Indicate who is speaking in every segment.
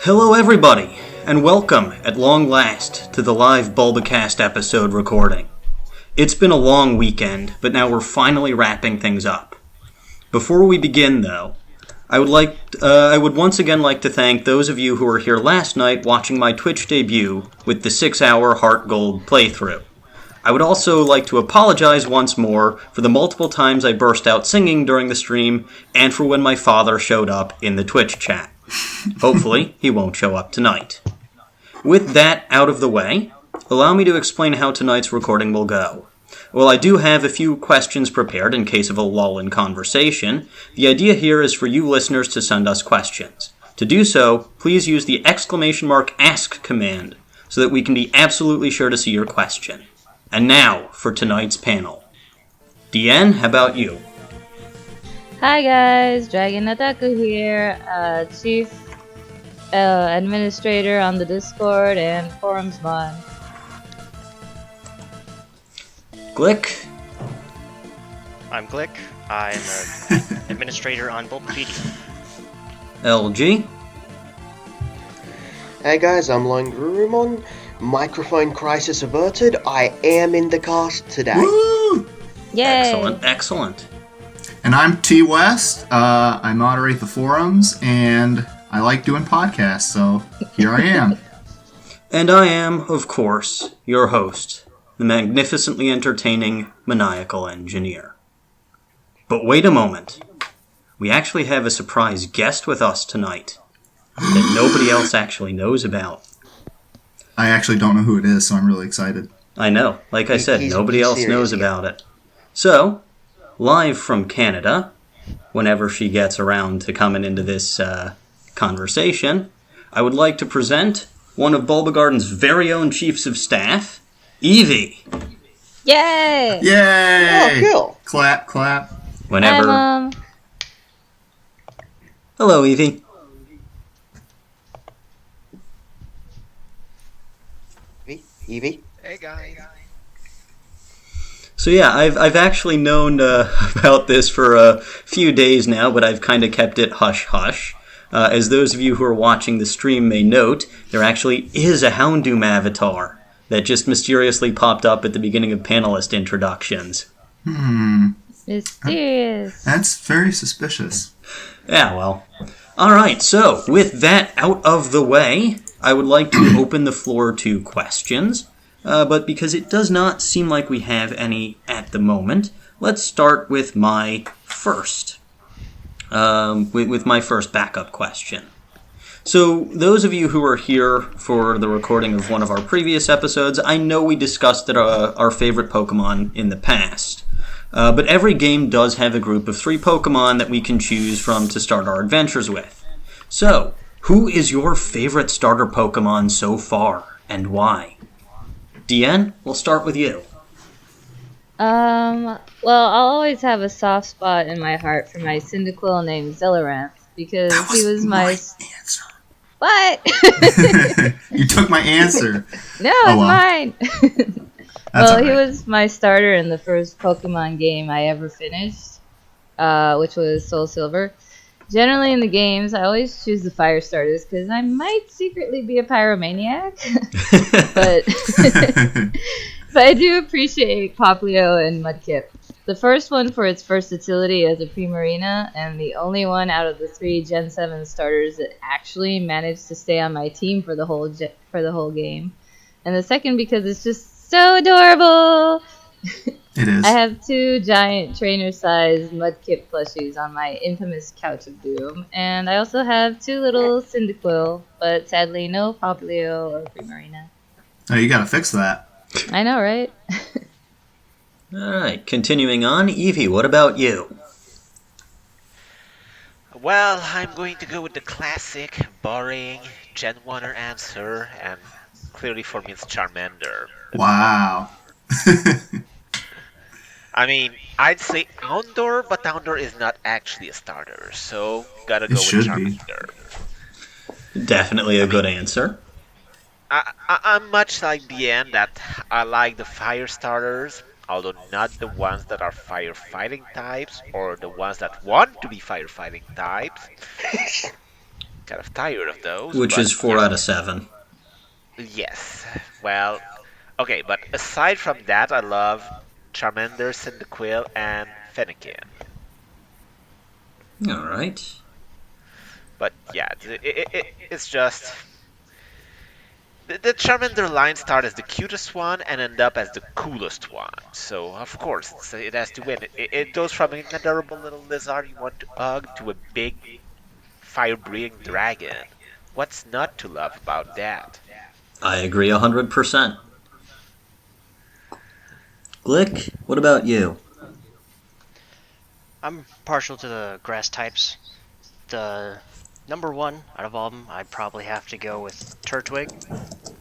Speaker 1: Hello everybody, and welcome, at long last, to the live Bulbacast episode recording. It's been a long weekend, but now we're finally wrapping things up. Before we begin, though, I would once again like to thank those of you who were here last night watching my Twitch debut with the 6-hour Heart Gold playthrough. I would also like to apologize once more for the multiple times I burst out singing during the stream, and for when my father showed up in the Twitch chat. Hopefully, he won't show up tonight. With that out of the way, allow me to explain how tonight's recording will go. While I do have a few questions prepared in case of a lull in conversation, the idea here is for you listeners to send us questions. To do so, please use the !ask command so that we can be absolutely sure to see your question. And now, for tonight's panel. Deanne, how about you?
Speaker 2: Hi guys, Dragon Ataku here, Chief Administrator on the Discord and Forums mod.
Speaker 1: Glik?
Speaker 3: I'm Glik. I'm an administrator on Bulbapedia.
Speaker 1: LG?
Speaker 4: Hey guys, I'm Longurumon. Microphone crisis averted. I am in the cast today.
Speaker 1: Woo!
Speaker 2: Yay!
Speaker 1: Excellent.
Speaker 5: And I'm TeaWest. I moderate the forums, and I like doing podcasts, so here I am.
Speaker 1: And I am, of course, your host, the magnificently entertaining Maniacal Engineer. But wait a moment. We actually have a surprise guest with us tonight that nobody else actually knows about.
Speaker 5: I actually don't know who it is, so I'm really excited.
Speaker 1: I know. Like I said, nobody else knows about it. So, live from Canada, whenever she gets around to coming into this conversation, I would like to present one of Bulbagarden's very own chiefs of staff, Evie.
Speaker 2: Yay!
Speaker 5: Yay!
Speaker 4: Oh, cool.
Speaker 5: Clap, clap.
Speaker 1: Whenever.
Speaker 2: Hi, Mom.
Speaker 1: Hello, Evie.
Speaker 4: Evie?
Speaker 3: Hey guys.
Speaker 1: So yeah, I've actually known about this for a few days now, but I've kind of kept it hush-hush. As those of you who are watching the stream may note, there actually is a Houndoom avatar that just mysteriously popped up at the beginning of panelist introductions.
Speaker 2: Mysterious.
Speaker 5: That's very suspicious.
Speaker 1: Yeah, well. Alright, so with that out of the way, I would like to open the floor to questions. But because it does not seem like we have any at the moment, let's start with my first. With my first backup question. So, those of you who are here for the recording of one of our previous episodes, I know we discussed our favorite Pokemon in the past. But every game does have a group of 3 Pokemon that we can choose from to start our adventures with. So, who is your favorite starter Pokemon so far, and why? Deanne, we'll start with you.
Speaker 2: Well, I'll always have a soft spot in my heart for my Cyndaquil named Zelleranth, because he was my
Speaker 5: answer.
Speaker 2: What?
Speaker 5: You took my answer.
Speaker 2: No, it's mine. Well, he
Speaker 5: right.
Speaker 2: was my starter in the first Pokemon game I ever finished, which was Soul Silver. Generally in the games, I always choose the fire starters because I might secretly be a pyromaniac. but I do appreciate Popplio and Mudkip. The first one for its versatility as a Primarina, and the only one out of the 3 Gen VII starters that actually managed to stay on my team for the whole game. And the second because it's just so adorable.
Speaker 5: It is.
Speaker 2: I have 2 giant trainer-sized Mudkip plushies on my infamous Couch of Doom, and I also have 2 little Cyndaquil, but sadly no Popplio or Primarina.
Speaker 5: Oh, you gotta fix that.
Speaker 2: I know, right?
Speaker 1: Alright, continuing on. Evie, what about you?
Speaker 3: Well, I'm going to go with the classic, boring Gen 1er answer, and clearly for me it's Charmander.
Speaker 5: Wow.
Speaker 3: I mean, I'd say Houndoom, but Houndoom is not actually a starter, so gotta go with
Speaker 5: should be.
Speaker 3: Charmander.
Speaker 1: Definitely a good answer.
Speaker 3: I'm much like Deanne that I like the fire starters, although not the ones that are firefighting types or the ones that want to be firefighting types. kind of tired of those.
Speaker 1: Which
Speaker 3: but,
Speaker 1: is 4 out of 7.
Speaker 3: Yes. Well, okay, but aside from that, I love Charmander, Cyndaquil, and Fennekin.
Speaker 1: All right.
Speaker 3: But yeah, it's just... The Charmander line start as the cutest one and end up as the coolest one. So, of course, it has to win. It goes from an adorable little lizard you want to hug to a big fire-breathing dragon. What's not to love about that?
Speaker 1: I agree 100%. Glik, what about you?
Speaker 6: I'm partial to the grass types. The number one out of all of them, I'd probably have to go with Turtwig.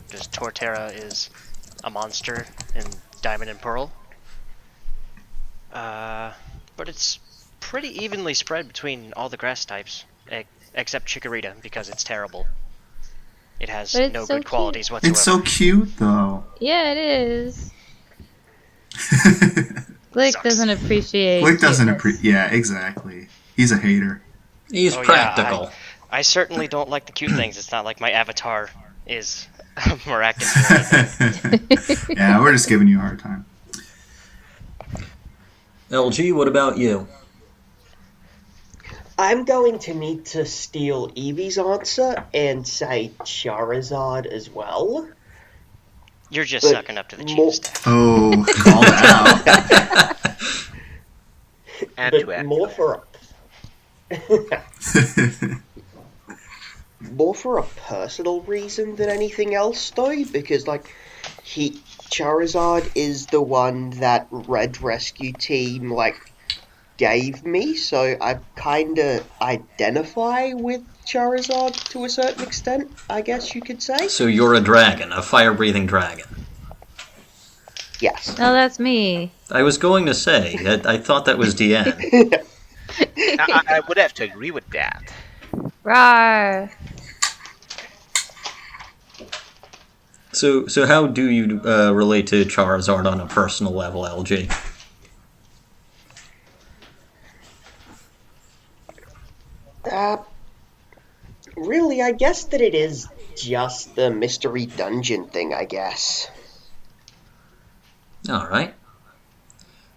Speaker 6: Just Torterra is a monster in Diamond and Pearl. But it's pretty evenly spread between all the grass types, except Chikorita, because it's terrible. It has
Speaker 2: But it's
Speaker 6: no
Speaker 2: so
Speaker 6: good qualities whatsoever.
Speaker 5: It's so cute, though.
Speaker 2: Yeah, it is. Glik doesn't appreciate.
Speaker 5: Glik doesn't
Speaker 2: cuteness.
Speaker 5: appreciate. Yeah, exactly. He's a hater.
Speaker 1: He's
Speaker 6: Oh, yeah,
Speaker 1: practical.
Speaker 6: I certainly don't like the cute things. It's not like my avatar is miraculous.
Speaker 5: Yeah, we're just giving you a hard time.
Speaker 1: LG, what about you?
Speaker 4: I'm going to need to steal Evie's answer and say Charizard as well.
Speaker 6: You're just
Speaker 4: But
Speaker 6: sucking up to the
Speaker 4: more-
Speaker 6: chief staff.
Speaker 5: Oh, call it out.
Speaker 3: And
Speaker 4: But
Speaker 3: to end.
Speaker 4: more for a personal reason than anything else, though, because Charizard is the one that Red Rescue Team gave me, so I kind of identify with Charizard to a certain extent, I guess you could say.
Speaker 1: So you're a dragon, a fire-breathing dragon.
Speaker 4: Yes.
Speaker 2: No, that's me.
Speaker 1: I was going to say, I thought that was Deanne.
Speaker 3: I would have to agree with that.
Speaker 2: Rawr.
Speaker 1: So how do you relate to Charizard on a personal level, LG?
Speaker 4: Really, I guess that it is just the mystery dungeon thing, I guess.
Speaker 1: All right.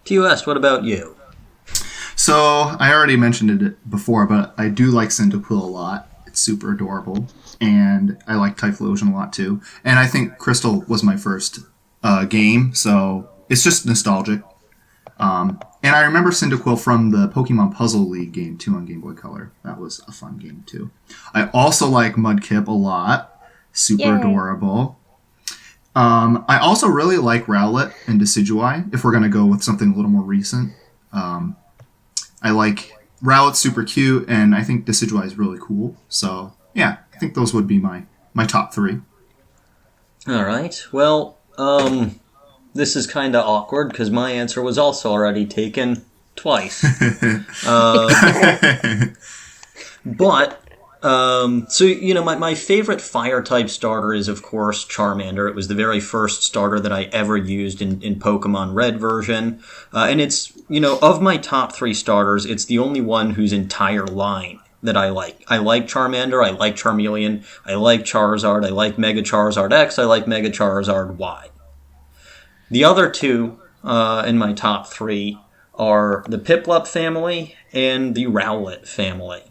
Speaker 1: TeaWest, what about you?
Speaker 5: So, I already mentioned it before, but I do like Cyndaquil a lot. It's super adorable. And I like Typhlosion a lot, too. And I think Crystal was my first game, so it's just nostalgic. And I remember Cyndaquil from the Pokemon Puzzle League game, too, on Game Boy Color. That was a fun game, too. I also like Mudkip a lot. Super
Speaker 2: Yay.
Speaker 5: adorable. I also really like Rowlet and Decidueye, if we're going to go with something a little more recent. I like Rowlet's super cute, and I think Decidueye is really cool. So, yeah, I think those would be my top three.
Speaker 1: All right. Well, this is kind of awkward because my answer was also already taken twice. But, so, my favorite fire-type starter is, of course, Charmander. It was the very first starter that I ever used in Pokemon Red version. And it's, of my top 3 starters, it's the only one whose entire line that I like. I like Charmander, I like Charmeleon, I like Charizard, I like Mega Charizard X, I like Mega Charizard Y. The other 2 in my top 3 are the Piplup family and the Rowlet family.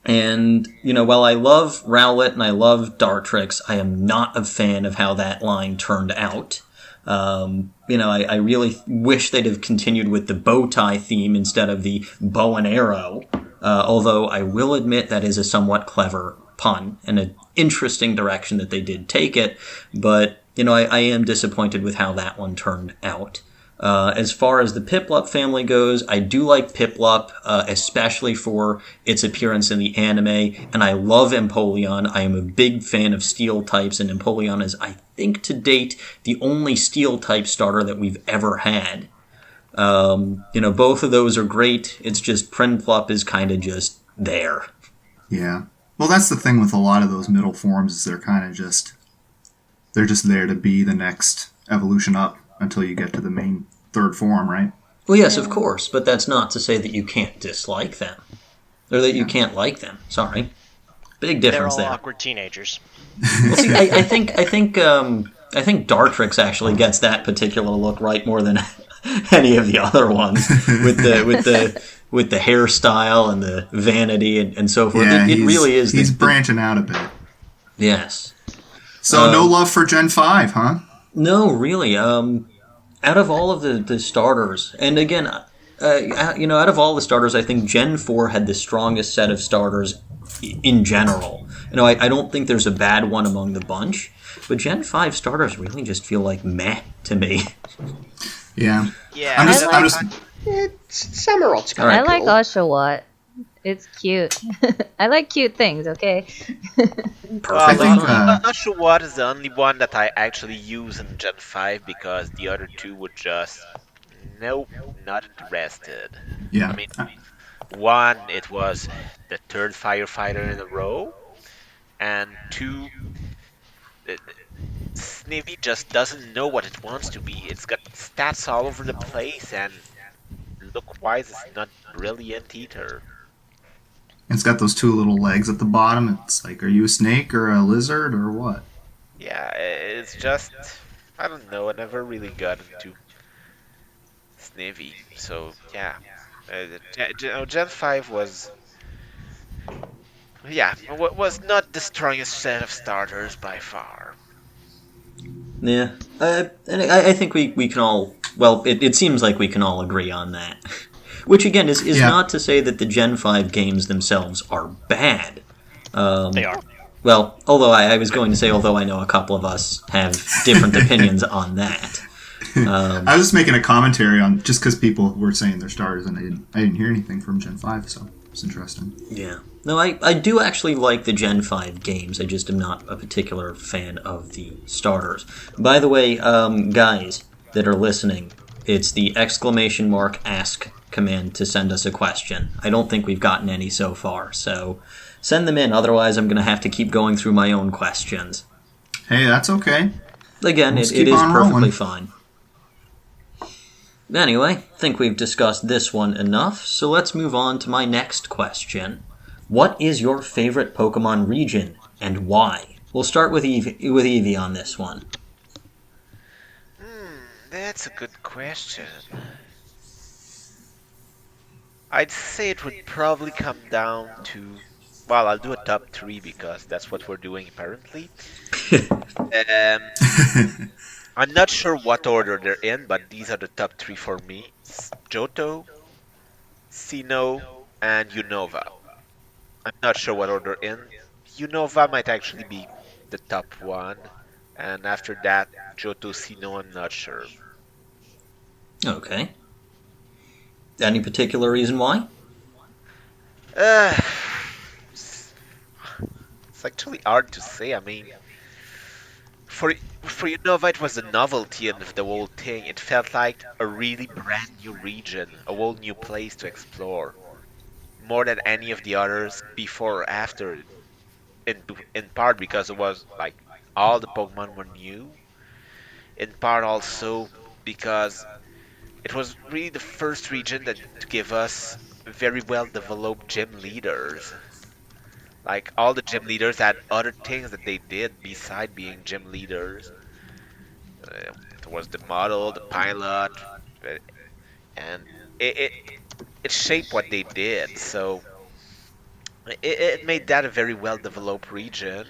Speaker 1: And, while I love Rowlet and I love Dartrix, I am not a fan of how that line turned out. I really wish they'd have continued with the bow tie theme instead of the bow and arrow. Although I will admit that is a somewhat clever pun and an interesting direction that they did take it. But, I am disappointed with how that one turned out. As far as the Piplup family goes, I do like Piplup, especially for its appearance in the anime, and I love Empoleon. I am a big fan of Steel types, and Empoleon is, I think, to date, the only Steel type starter that we've ever had. Both of those are great. It's just Prinplup is kind of just there.
Speaker 5: Yeah. Well, that's the thing with a lot of those middle forms is they're just there to be the next evolution up until you get to the main third form, right?
Speaker 1: Well, yes, of course, but that's not to say that you can't dislike them. Or that you can't like them, sorry. Big
Speaker 6: They're
Speaker 1: difference
Speaker 6: all
Speaker 1: there.
Speaker 6: awkward teenagers.
Speaker 1: Well, see, I think Dartrix actually gets that particular look right more than any of the other ones with the hairstyle and the vanity and so forth.
Speaker 5: Yeah,
Speaker 1: it really is.
Speaker 5: He's branching out a bit.
Speaker 1: Yes.
Speaker 5: So no love for Gen 5, huh?
Speaker 1: No, really. Out of all of the starters, and again, out of all the starters, I think Gen 4 had the strongest set of starters in general. I don't think there's a bad one among the bunch, but Gen 5 starters really just feel like meh to me.
Speaker 5: Yeah.
Speaker 3: Yeah,
Speaker 5: I'm just
Speaker 4: Samurot's kind
Speaker 2: I
Speaker 4: of
Speaker 2: like
Speaker 4: cool.
Speaker 2: Oshawott. It's cute. I like cute things, okay?
Speaker 1: Perfect.
Speaker 5: I think,
Speaker 3: Oshawott is the only one that I actually use in Gen 5 because the other two would just... Nope, not interested.
Speaker 5: yeah.
Speaker 3: I mean, one, it was the third firefighter in a row, and two, Snivy just doesn't know what it wants to be. It's got stats all over the place, and look-wise, it's not brilliant either.
Speaker 5: It's got those two little legs at the bottom. It's like, are you a snake or a lizard or what?
Speaker 3: Yeah, it's just... I don't know, I never really got into Snivy, so yeah. Gen 5 was... Yeah, was not the strongest set of starters by far.
Speaker 1: Yeah. And I think we can all... Well, it seems like we can all agree on that. Which, again, is
Speaker 5: Yeah.
Speaker 1: not to say that the Gen 5 games themselves are bad.
Speaker 6: They are.
Speaker 1: Well, although I was going to say, although I know a couple of us have different opinions on that.
Speaker 5: I was just making a commentary on just because people were saying their starters and I didn't hear anything from Gen 5, so it's interesting.
Speaker 1: Yeah. No, I do actually like the Gen 5 games. I just am not a particular fan of the starters. By the way, guys that are listening, it's the !ask command to send us a question. I don't think we've gotten any so far, so send them in. Otherwise, I'm going to have to keep going through my own questions.
Speaker 5: Hey, that's okay.
Speaker 1: Again,
Speaker 5: Let's
Speaker 1: it
Speaker 5: keep
Speaker 1: is
Speaker 5: on
Speaker 1: perfectly
Speaker 5: rolling.
Speaker 1: fine. Anyway, I think we've discussed this one enough, so let's move on to my next question. What is your favorite Pokemon region, and why? We'll start with Evie on this one.
Speaker 3: That's a good question. I'd say it would probably come down to... Well, I'll do a top 3 because that's what we're doing apparently. I'm not sure what order they're in, but these are the top 3 for me. Johto, Sinnoh, and Unova. I'm not sure what order in. Unova might actually be the top 1, and after that, Johto, Sinnoh, I'm not sure.
Speaker 1: Okay. Any particular reason why?
Speaker 3: It's actually hard to say. I mean, for Unova, it was the novelty of the whole thing. It felt like a really brand new region, a whole new place to explore, more than any of the others before or after. In part because it was like all the Pokemon were new. In part also because it was really the first region that to give us very well developed gym leaders. Like all the gym leaders had other things that they did beside being gym leaders. There was the model, the pilot, and it shaped what they did. So it made that a very well developed region.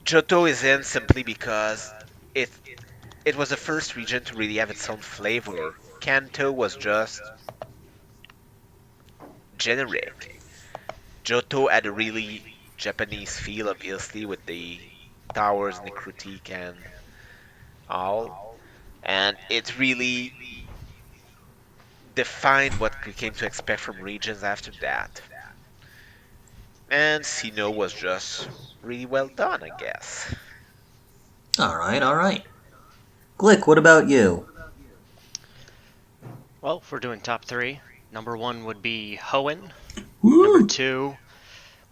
Speaker 3: Johto is in simply because it was the first region to really have its own flavor. Kanto was just generic. Johto had a really Japanese feel, obviously, with the towers and the critique and all. And it really defined what we came to expect from regions after that. And Sinnoh was just really well done, I guess.
Speaker 1: Alright. Glik, what about you?
Speaker 6: Well, if we're doing top 3, number 1 would be Hoenn.
Speaker 5: Woo!
Speaker 6: Number 2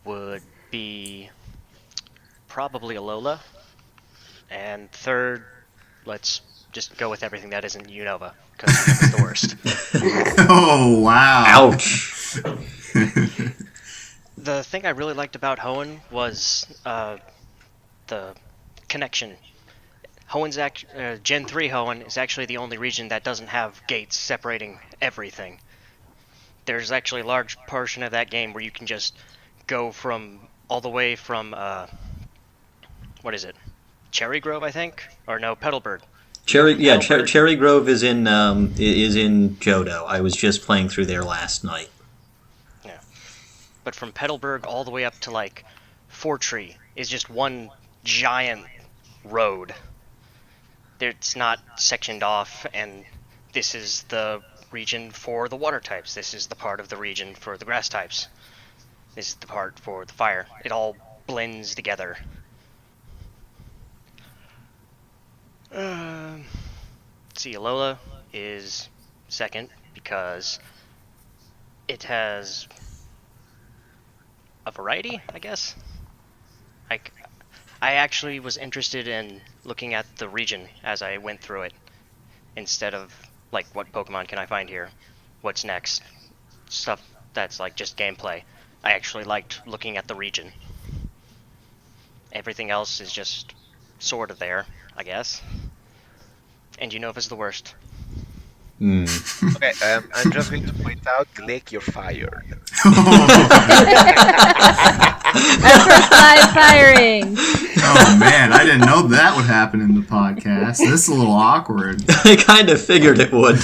Speaker 6: would be probably Alola. And third, let's just go with everything that isn't Unova, because Unova's the worst.
Speaker 5: Oh, wow.
Speaker 1: Ouch.
Speaker 6: The thing I really liked about Hoenn was the connection. Gen 3 Hoenn is actually the only region that doesn't have gates separating everything. There's actually a large portion of that game where you can just go all the way from what is it? Cherry Grove, I think, or no, Petalburg.
Speaker 1: Cherry Grove is in Johto. I was just playing through there last night.
Speaker 6: Yeah, but from Petalburg all the way up to like Fortree is just one giant road. It's not sectioned off, and this is the region for the water types. This is the part of the region for the grass types. This is the part for the fire. It all blends together. See, Alola is second because it has a variety, I guess. I actually was interested in looking at the region as I went through it, instead of like, what Pokemon can I find here? What's next? Stuff that's like just gameplay. I actually liked looking at the region. Everything else is just sort of there, I guess. And Unova's the worst.
Speaker 3: Okay, I'm just going to point out, Glik, you're fired.
Speaker 2: Our first live firing.
Speaker 5: Oh man, I didn't know that would happen in the podcast. This is a little awkward.
Speaker 1: I kind of figured it would.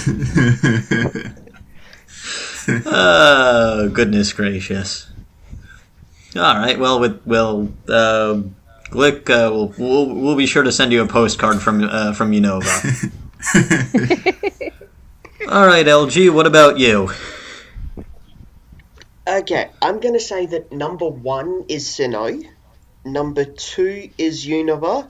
Speaker 1: Oh, goodness gracious. All right, well, Glik, we'll be sure to send you a postcard from Unova. All right, LG, what about you?
Speaker 4: Okay, I'm going to say that number 1 is Sinnoh, number 2 is Unova,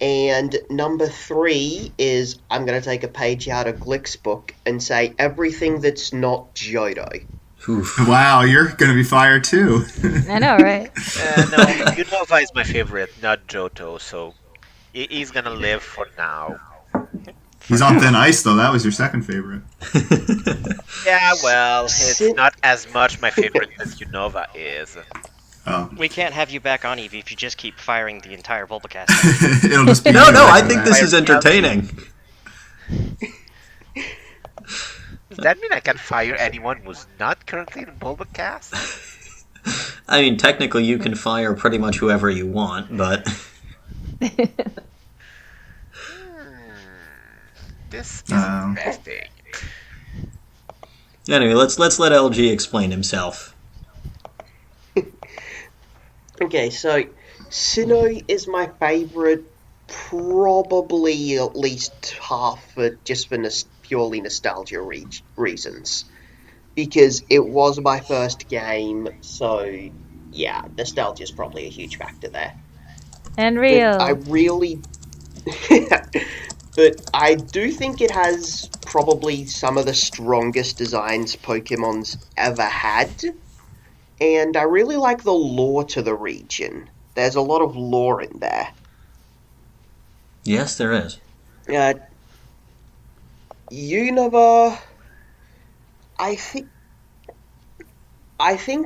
Speaker 4: and number 3 is, I'm going to take a page out of Glik's book and say everything that's not Johto.
Speaker 1: Oof.
Speaker 5: Wow, you're going to be fired too.
Speaker 2: I know, right?
Speaker 3: No, Unova is my favorite, not Johto, so he's gonna live for now.
Speaker 5: He's on thin ice, though. That was your second favorite.
Speaker 3: Yeah, well, it's not as much my favorite as Unova is.
Speaker 5: Oh.
Speaker 6: We can't have you back on, Evie, if you just keep firing the entire Bulbacast.
Speaker 5: It'll just be
Speaker 1: No, I
Speaker 5: that.
Speaker 1: think this is entertaining.
Speaker 3: Does that mean I can fire anyone who's not currently in Bulbacast?
Speaker 1: I mean, technically you can fire pretty much whoever you want, but...
Speaker 3: This is interesting.
Speaker 1: Anyway, let's let LG explain himself.
Speaker 4: Okay, so Sinnoh is my favourite, probably at least half for just for purely nostalgia reasons. Because it was my first game, so yeah, nostalgia is probably a huge factor there.
Speaker 2: And real.
Speaker 4: But I really... But I do think it has probably some of the strongest designs Pokemon's ever had. And I really like the lore to the region. There's a lot of lore in there.
Speaker 1: Yes, there is.
Speaker 4: Unova... I think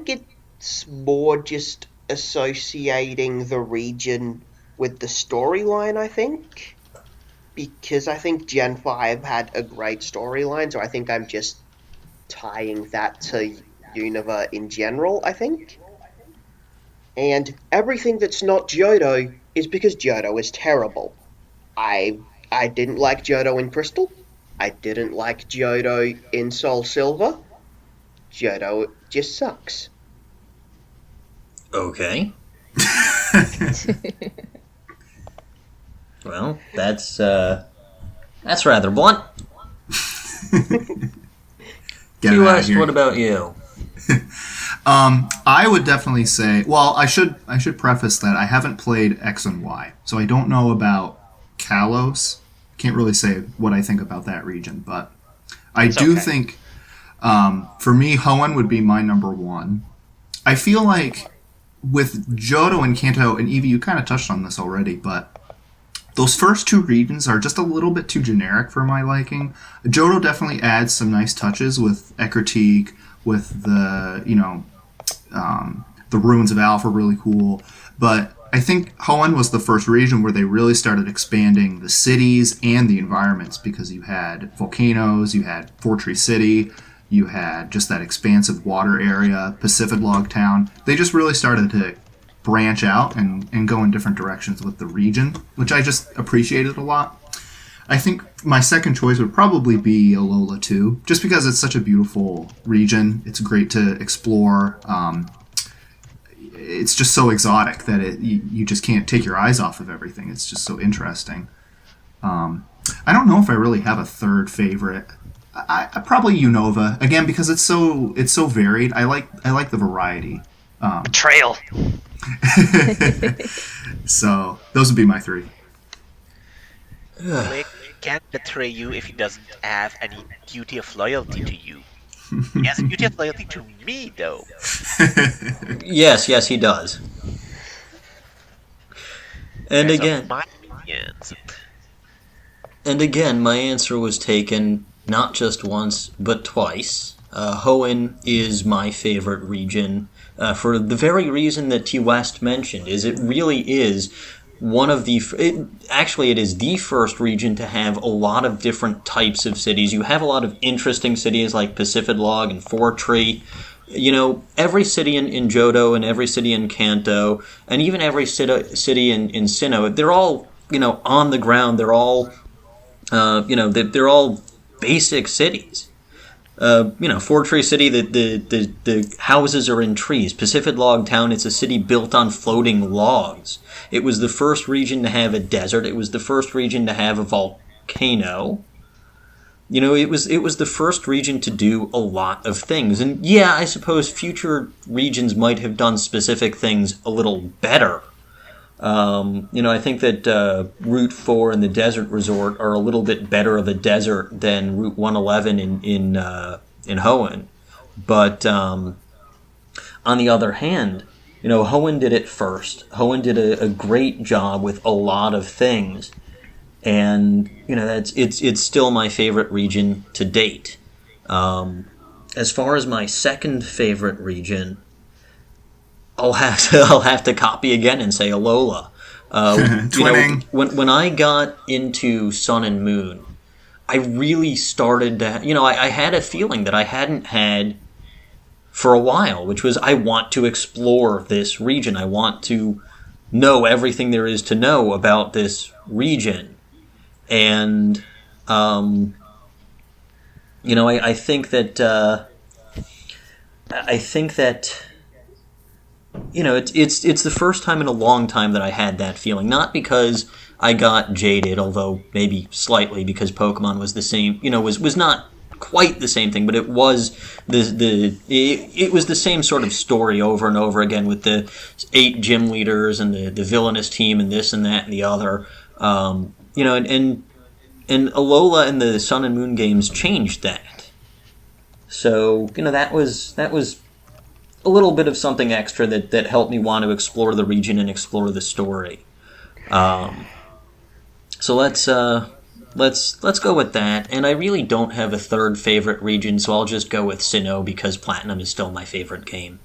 Speaker 4: it's more just associating the region with the storyline, I think. Because I think Gen 5 had a great storyline, so I think I'm just tying that to Unova in general, I think. And everything that's not Johto is because Johto is terrible. I didn't like Johto in Crystal. I didn't like Johto in Soul Silver. Johto just sucks.
Speaker 1: Okay. Well, that's rather blunt. TeaWest, what about you?
Speaker 5: I would definitely say. Well, I should preface that I haven't played X and Y, so I don't know about Kalos. Can't really say what I think about that region, but I do think, for me, Hoenn would be my number 1. I feel like with Johto and Kanto and Evie, you kind of touched on this already, but those first 2 regions are just a little bit too generic for my liking. Johto definitely adds some nice touches with Ecruteak, with the The Ruins of Alpha are really cool. But I think Hoenn was the first region where they really started expanding the cities and the environments, because you had volcanoes, you had Fortree City, you had just that expansive water area, Pacific Log Town. They just really started to branch out and go in different directions with the region, which I just appreciated a lot. I think my second choice would probably be Alola too, just because it's such a beautiful region. It's great to explore. It's just so exotic that you just can't take your eyes off of everything. It's just so interesting. I don't know if I really have a third favorite. I probably Unova, again, because it's so varied. I like the variety.
Speaker 6: Betrayal.
Speaker 5: So those would be my three.
Speaker 3: Glik can't betray you if he doesn't have any duty of loyalty to you. He has a duty of loyalty to me, though.
Speaker 1: Yes, he does. And
Speaker 3: Those are
Speaker 1: again,
Speaker 3: my opinions.
Speaker 1: my answer was taken not just once, but twice. Hoenn is my favorite region for the very reason that TeaWest mentioned. It really is one of the... It is the first region to have a lot of different types of cities. You have a lot of interesting cities like Pacific Log and Fortree. You know, every city in Johto and every city in Kanto, and even every city in Sinnoh, they're all, on the ground. They're all, they're all basic cities. Fortree City, the houses are in trees. Pacific Log Town, it's a city built on floating logs. It was the first region to have a desert. It was the first region to have a volcano. It was the first region to do a lot of things. And yeah, I suppose future regions might have done specific things a little better. I think that Route 4 and the Desert Resort are a little bit better of a desert than Route 111 in Hoenn. But on the other hand, Hoenn did it first. Hoenn did a great job with a lot of things. And, it's still my favorite region to date. As far as my second favorite region, I'll have to copy again and say Alola.
Speaker 5: Twinning.
Speaker 1: When I got into Sun and Moon, I really started to... I had a feeling that I hadn't had for a while, which was I want to explore this region. I want to know everything there is to know about this region. And, I think that... it's the first time in a long time that I had that feeling. Not because I got jaded, although maybe slightly, because Pokemon was the same, was not quite the same thing, but it was it was the same sort of story over and over again with the 8 gym leaders and the villainous team and this and that and the other. And Alola and the Sun and Moon games changed that. So, that was a little bit of something extra that helped me want to explore the region and explore the story. So let's go with that. And I really don't have a third favorite region, so I'll just go with Sinnoh because Platinum is still my favorite game.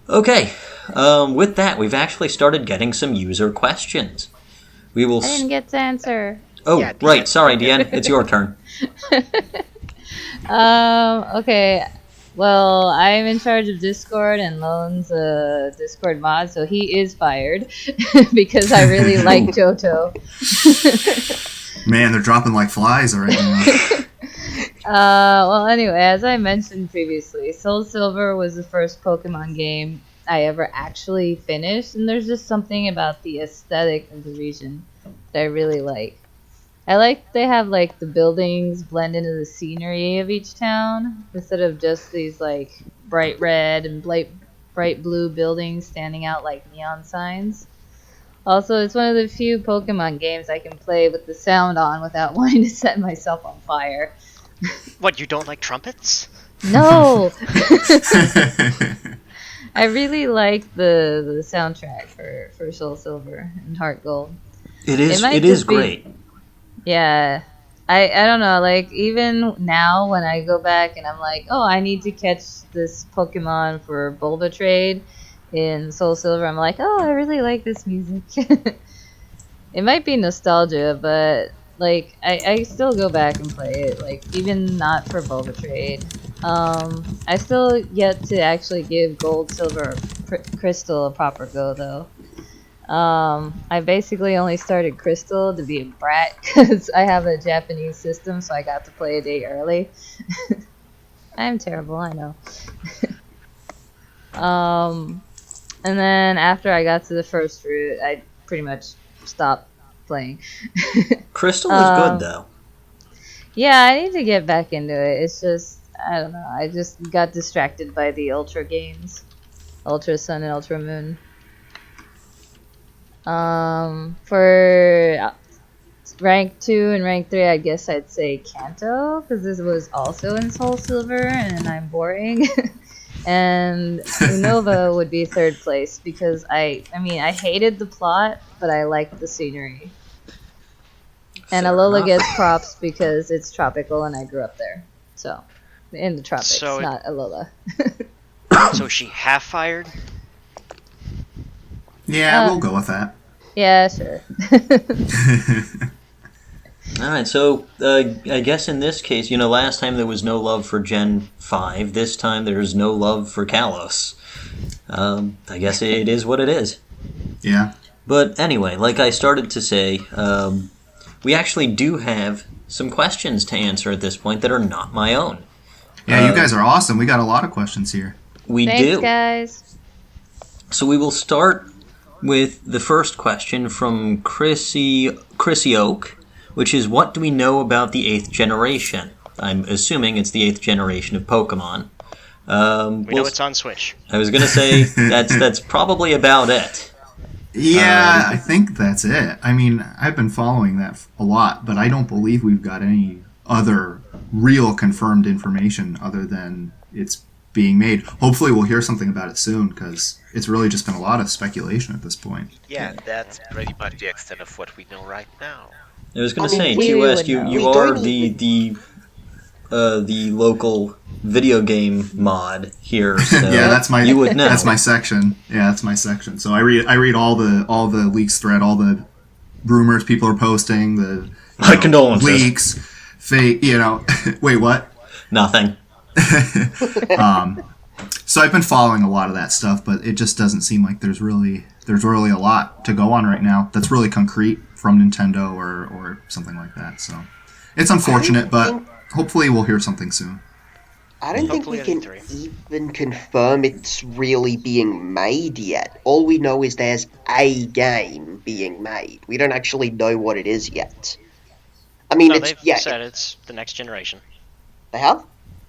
Speaker 1: Okay, with that, we've actually started getting some user questions. We will.
Speaker 2: I didn't get to answer.
Speaker 1: Oh,
Speaker 3: Yeah,
Speaker 1: right. Sorry, Deanne. It's your turn.
Speaker 2: Okay. Well, I'm in charge of Discord, and Lone's a Discord mod, so he is fired because I really like Johto.
Speaker 5: Man, they're dropping like flies right now.
Speaker 2: Well, anyway, as I mentioned previously, Soul Silver was the first Pokemon game I ever actually finished, and there's just something about the aesthetic of the region that I really like. I like they have like the buildings blend into the scenery of each town instead of just these like bright red and bright blue buildings standing out like neon signs. Also, it's one of the few Pokemon games I can play with the sound on without wanting to set myself on fire.
Speaker 6: What, you don't like trumpets?
Speaker 2: No! I really like the soundtrack for Soul Silver and Heart Gold.
Speaker 1: It is
Speaker 2: might
Speaker 1: great.
Speaker 2: Yeah. I don't know, like, even now when I go back and I'm like, oh, I need to catch this Pokemon for Bulba trade in Soul Silver, I'm like, oh, I really like this music. It might be nostalgia, but, like, I still go back and play it, like, even not for Bulba trade. I still yet to actually give Gold, Silver, Crystal a proper go, though. I basically only started Crystal to be a brat because I have a Japanese system, so I got to play a day early. I'm terrible, I know. And then after I got to the first route, I pretty much stopped playing.
Speaker 1: Crystal is good, though.
Speaker 2: Yeah, I need to get back into it. It's just, I don't know, I just got distracted by the Ultra games. Ultra Sun and Ultra Moon. For rank 2 and rank 3, I guess I'd say Kanto, because this was also in Soul Silver, and I'm boring. And Unova would be third place, because I hated the plot, but I liked the scenery. And
Speaker 1: Fair
Speaker 2: Alola
Speaker 1: enough.
Speaker 2: gets props because it's tropical and I grew up there. So, in the tropics,
Speaker 6: So
Speaker 2: not Alola.
Speaker 6: So is she half-fired?
Speaker 5: Yeah, we'll go with that.
Speaker 2: Yeah, sure.
Speaker 1: Alright, so I guess in this case, last time there was no love for Gen 5. This time there's no love for Kalos. I guess it is what it is.
Speaker 5: Yeah.
Speaker 1: But anyway, like I started to say, we actually do have some questions to answer at this point that are not my own.
Speaker 5: Yeah, you guys are awesome. We got a lot of questions here.
Speaker 1: We
Speaker 2: Thanks,
Speaker 1: do.
Speaker 2: guys.
Speaker 1: So we will start with the first question from Chrissy Oak, which is, what do we know about the 8th generation? I'm assuming it's the 8th generation of Pokemon.
Speaker 6: We know it's on Switch.
Speaker 1: I was going to say, that's probably about it.
Speaker 5: Yeah, I think that's it. I mean, I've been following that a lot, but I don't believe we've got any other real confirmed information other than it's being made. Hopefully we'll hear something about it soon, because it's really just been a lot of speculation at this point.
Speaker 3: Yeah, that's pretty much the extent of what we know right now.
Speaker 1: I was going to say,
Speaker 2: we
Speaker 1: TeaWest,
Speaker 2: would know.
Speaker 1: you
Speaker 4: We
Speaker 1: are
Speaker 4: don't
Speaker 1: the local video game mod here. So
Speaker 5: Yeah, that's my
Speaker 1: you would know.
Speaker 5: That's my section. Yeah, that's my section. So I read all the leaks thread, all the rumors people are posting, the
Speaker 1: My condolences.
Speaker 5: leaks, fake. Wait, what?
Speaker 1: Nothing.
Speaker 5: So I've been following a lot of that stuff, but it just doesn't seem like there's really a lot to go on right now that's really concrete from Nintendo or something like that. So it's unfortunate, but hopefully we'll hear something soon.
Speaker 4: I don't think we
Speaker 6: Hopefully
Speaker 4: can
Speaker 6: at E3.
Speaker 4: even confirm it's really being made yet. All we know is there's a game being made. We don't actually know what it is yet. I mean,
Speaker 6: No,
Speaker 4: it's
Speaker 6: they've said it's the next generation.
Speaker 4: They have.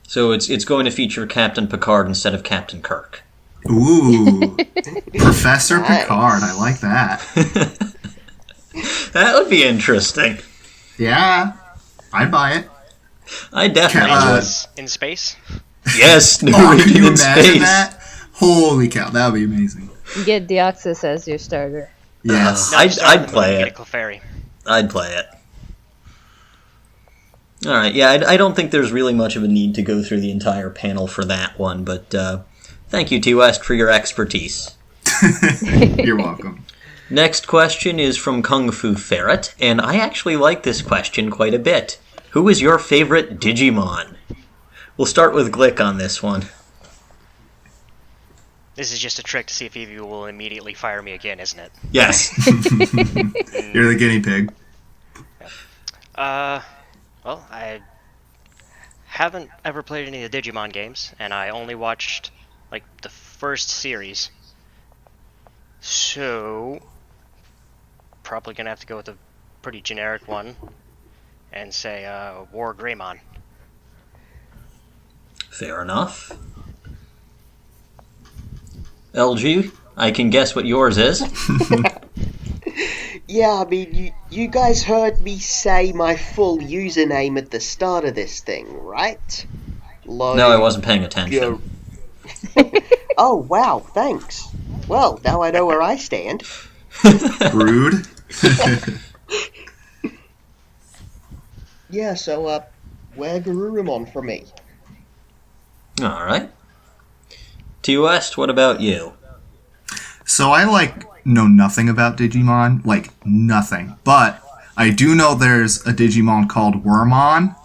Speaker 1: So it's going to feature Captain Picard instead of Captain Kirk.
Speaker 5: Ooh, Professor
Speaker 4: Nice.
Speaker 5: Picard. I like that.
Speaker 1: That would be interesting.
Speaker 5: Yeah, I'd buy it.
Speaker 1: I definitely
Speaker 5: Uh,
Speaker 1: would.
Speaker 6: In space?
Speaker 1: Yes, new
Speaker 5: Oh, can
Speaker 1: region
Speaker 5: you
Speaker 1: in
Speaker 5: imagine
Speaker 1: space.
Speaker 5: that? Holy cow, that would be amazing.
Speaker 2: You get Deoxys as your starter.
Speaker 5: Yes.
Speaker 6: No,
Speaker 1: I'd-
Speaker 6: just start
Speaker 1: I'd
Speaker 6: with
Speaker 1: play
Speaker 6: get
Speaker 1: it.
Speaker 6: a Clefairy.
Speaker 1: I'd play it. Alright, yeah, I don't think there's really much of a need to go through the entire panel for that one, but thank you, TeaWest, for your expertise.
Speaker 5: You're welcome.
Speaker 1: Next question is from Kung Fu Ferret, and I actually like this question quite a bit. Who is your favorite Digimon? We'll start with Glik on this one.
Speaker 6: This is just a trick to see if Evie will immediately fire me again, isn't it?
Speaker 1: Yes.
Speaker 5: You're the guinea pig.
Speaker 6: Well, I haven't ever played any of the Digimon games, and I only watched, like, the first series. So, probably gonna have to go with a pretty generic one, and say, War Greymon.
Speaker 1: Fair enough. LG, I can guess what yours is.
Speaker 4: Yeah, I mean, you guys heard me say my full username at the start of this thing, right?
Speaker 1: No, I wasn't paying attention.
Speaker 4: Oh, wow, thanks. Well, now I know where I stand.
Speaker 5: Rude.
Speaker 4: Yeah, so, wear Garurumon for me.
Speaker 1: All right. TeaWest, what about you?
Speaker 5: So I know nothing about Digimon, nothing. But I do know there's a Digimon called Wormon,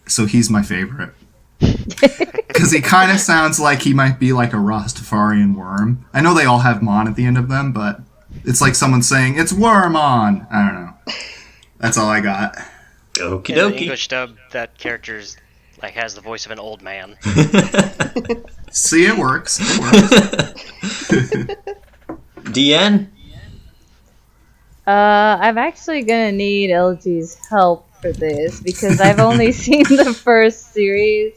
Speaker 5: so he's my favorite. Because he kind of sounds like he might be like a Rastafarian worm. I know they all have Mon at the end of them, but it's like someone saying, it's Wormon! I don't know. That's all I got.
Speaker 1: Okie
Speaker 6: In the
Speaker 1: dokie.
Speaker 6: English dub, that character's has the voice of an old man.
Speaker 5: See, it works.
Speaker 1: DN?
Speaker 2: I'm actually gonna need LG's help for this because I've only seen the first series.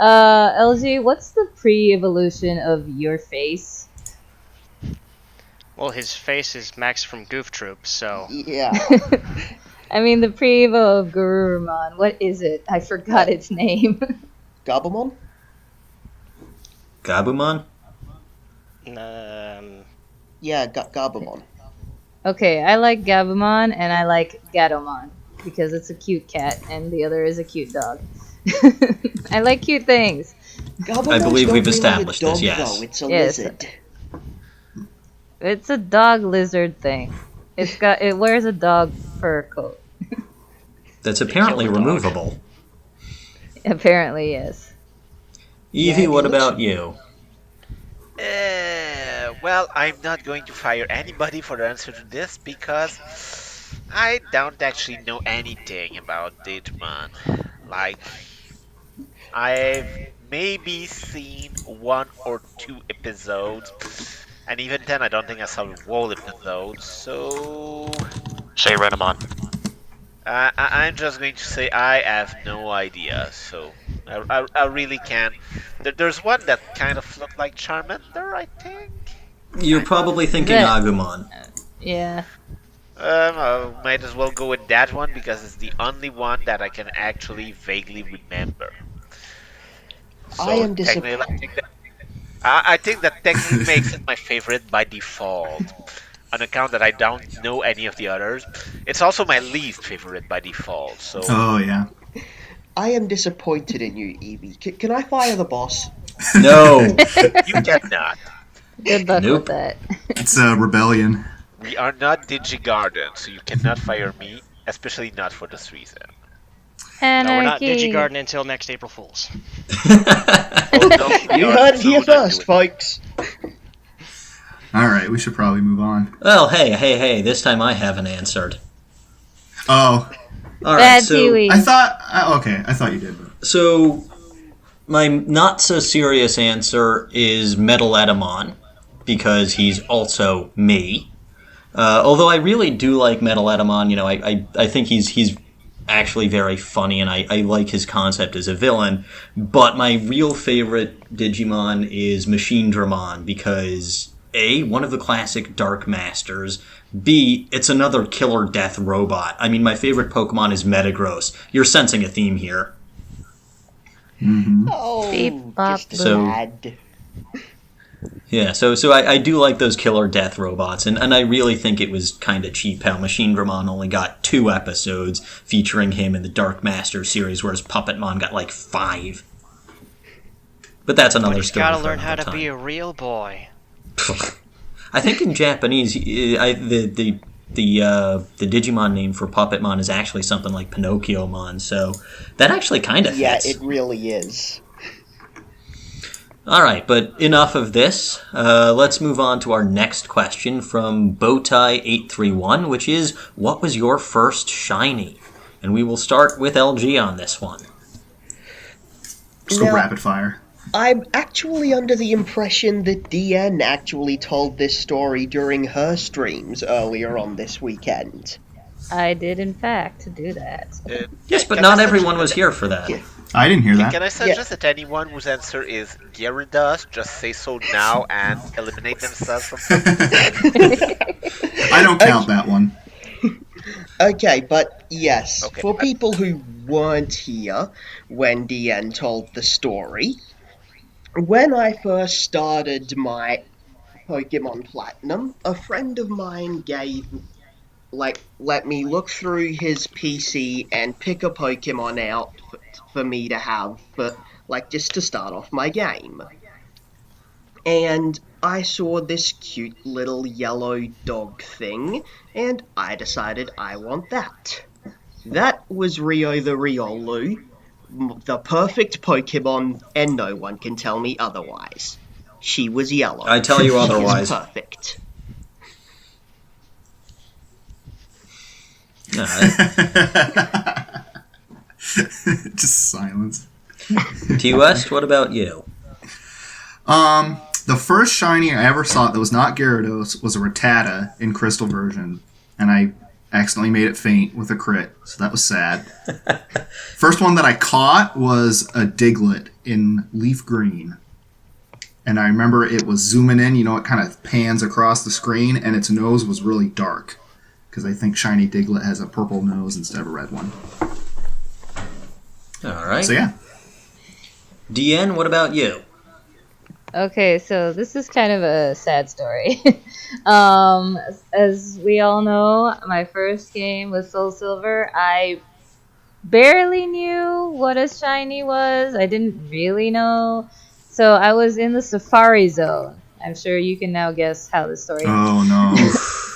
Speaker 2: LG, what's the pre-evolution of your face?
Speaker 6: Well, his face is Max from Goof Troop, so...
Speaker 4: Yeah.
Speaker 2: I mean, the pre-evo of Garurumon. What is it? I forgot its name.
Speaker 4: Gabumon?
Speaker 1: Gabumon?
Speaker 4: Yeah, Gabumon.
Speaker 2: Okay, I like Gabumon and I like Gatomon because it's a cute cat and the other is a cute dog. I like cute things.
Speaker 4: Gabumon's
Speaker 1: I believe
Speaker 4: not
Speaker 1: we've
Speaker 4: really
Speaker 1: established
Speaker 4: a dog,
Speaker 1: this, yes.
Speaker 4: Though. It's a
Speaker 2: Yes.
Speaker 4: lizard.
Speaker 2: It's a dog lizard thing. It wears a dog fur coat.
Speaker 1: That's apparently
Speaker 6: kill the dog.
Speaker 1: removable.
Speaker 2: Apparently, yes.
Speaker 1: Evie,
Speaker 4: Yeah,
Speaker 1: what
Speaker 4: it looks-
Speaker 1: about you?
Speaker 3: Well, I'm not going to fire anybody for the answer to this because I don't actually know anything about Digimon. Like, I've maybe seen 1 or 2 episodes, and even then I don't think I saw the whole episode, so...
Speaker 6: Say Renamon.
Speaker 3: I'm just going to say I have no idea, so I really can't. There's one that kind of looked like Charmander, I think.
Speaker 1: You're probably thinking
Speaker 2: That-
Speaker 1: Agumon.
Speaker 2: Yeah.
Speaker 3: I might as well go with that one because it's the only one that I can actually vaguely remember. So
Speaker 4: I am
Speaker 3: technically, I think that technically makes it my favorite by default. On account that I don't know any of the others, it's also my least favorite by default. So
Speaker 5: Oh, yeah.
Speaker 4: I am disappointed in you, Evie. Can I fire the boss?
Speaker 1: No!
Speaker 3: you cannot.
Speaker 2: Good luck
Speaker 1: Nope.
Speaker 2: with that.
Speaker 5: It's a rebellion.
Speaker 3: We are not DigiGarden, so you cannot fire me, especially not for this reason.
Speaker 6: No, we're not
Speaker 2: Anarchy.
Speaker 6: DigiGarden until next April Fool's.
Speaker 3: Oh, no, we
Speaker 4: You
Speaker 3: are
Speaker 4: heard it
Speaker 3: so
Speaker 4: here
Speaker 3: not
Speaker 4: first,
Speaker 3: doing
Speaker 4: folks.
Speaker 5: Alright, we should probably move on.
Speaker 1: Well, hey, this time I haven't answered.
Speaker 5: Oh,
Speaker 1: Alright,
Speaker 2: Bad
Speaker 1: so...
Speaker 2: Tiwi.
Speaker 5: I thought you did. But...
Speaker 1: So, my not-so-serious answer is Metal Etamon, because he's also me. Although I really do like Metal Etamon, I think he's actually very funny, and I like his concept as a villain. But my real favorite Digimon is Machine Dramon, because A, one of the classic Dark Masters, B, it's another killer death robot. I mean, my favorite Pokemon is Metagross. You're sensing a theme here.
Speaker 4: Oh,
Speaker 2: Beep, bop,
Speaker 4: just
Speaker 1: So-
Speaker 4: bad.
Speaker 1: Yeah, so I do like those killer death robots, and I really think it was kind of cheap how Machine Dramon only got 2 episodes featuring him in the Dark Master series, whereas Puppetmon got like 5. But that's another
Speaker 6: He's
Speaker 1: story.
Speaker 6: gotta
Speaker 1: for
Speaker 6: learn how
Speaker 1: another
Speaker 6: to be
Speaker 1: time.
Speaker 6: a real boy.
Speaker 1: I think in Japanese, the Digimon name for Puppetmon is actually something like Pinocchiomon, so that actually kind of
Speaker 4: Yeah,
Speaker 1: fits.
Speaker 4: it really is.
Speaker 1: Alright, but enough of this. Let's move on to our next question from Bowtie831, which is, what was your first shiny? And we will start with LG on this one.
Speaker 5: Just go
Speaker 4: Now-
Speaker 5: rapid fire.
Speaker 4: I'm actually under the impression that DN actually told this story during her streams earlier on this weekend.
Speaker 2: I did, in fact, do that.
Speaker 1: Yes, but
Speaker 3: Can
Speaker 1: not
Speaker 3: I
Speaker 1: everyone
Speaker 3: suggest-
Speaker 1: was here for that.
Speaker 4: Yeah.
Speaker 5: I didn't hear that.
Speaker 3: Can I suggest that anyone whose answer is Gyarados just say so now and eliminate themselves from
Speaker 5: I don't count that one.
Speaker 4: Okay, but yes,
Speaker 3: Okay.
Speaker 4: for people who weren't here when DN told the story, when I first started my Pokemon Platinum, a friend of mine gave let me look through his PC and pick a Pokemon out for me to have, just to start off my game. And I saw this cute little yellow dog thing, and I decided I want that. That was Rio the Riolu, the perfect Pokemon, and no one can tell me otherwise. She was yellow.
Speaker 1: I tell you
Speaker 4: She
Speaker 1: otherwise.
Speaker 4: is perfect.
Speaker 5: Just silence.
Speaker 1: TeaWest, what about you?
Speaker 5: The first shiny I ever saw that was not Gyarados was a Rattata in Crystal version, and I accidentally made it faint with a crit, so that was sad. First one that I caught was a Diglett in Leaf Green. And I remember it was zooming in, it kind of pans across the screen, and its nose was really dark. Because I think Shiny Diglett has a purple nose instead of a red one.
Speaker 1: Alright.
Speaker 5: So yeah.
Speaker 1: DN, what about you?
Speaker 2: Okay, so this is kind of a sad story. As we all know, my first game was Soul Silver. I barely knew what a shiny was. I didn't really know. So I was in the Safari Zone. I'm sure you can now guess how the story ends.
Speaker 5: Oh no.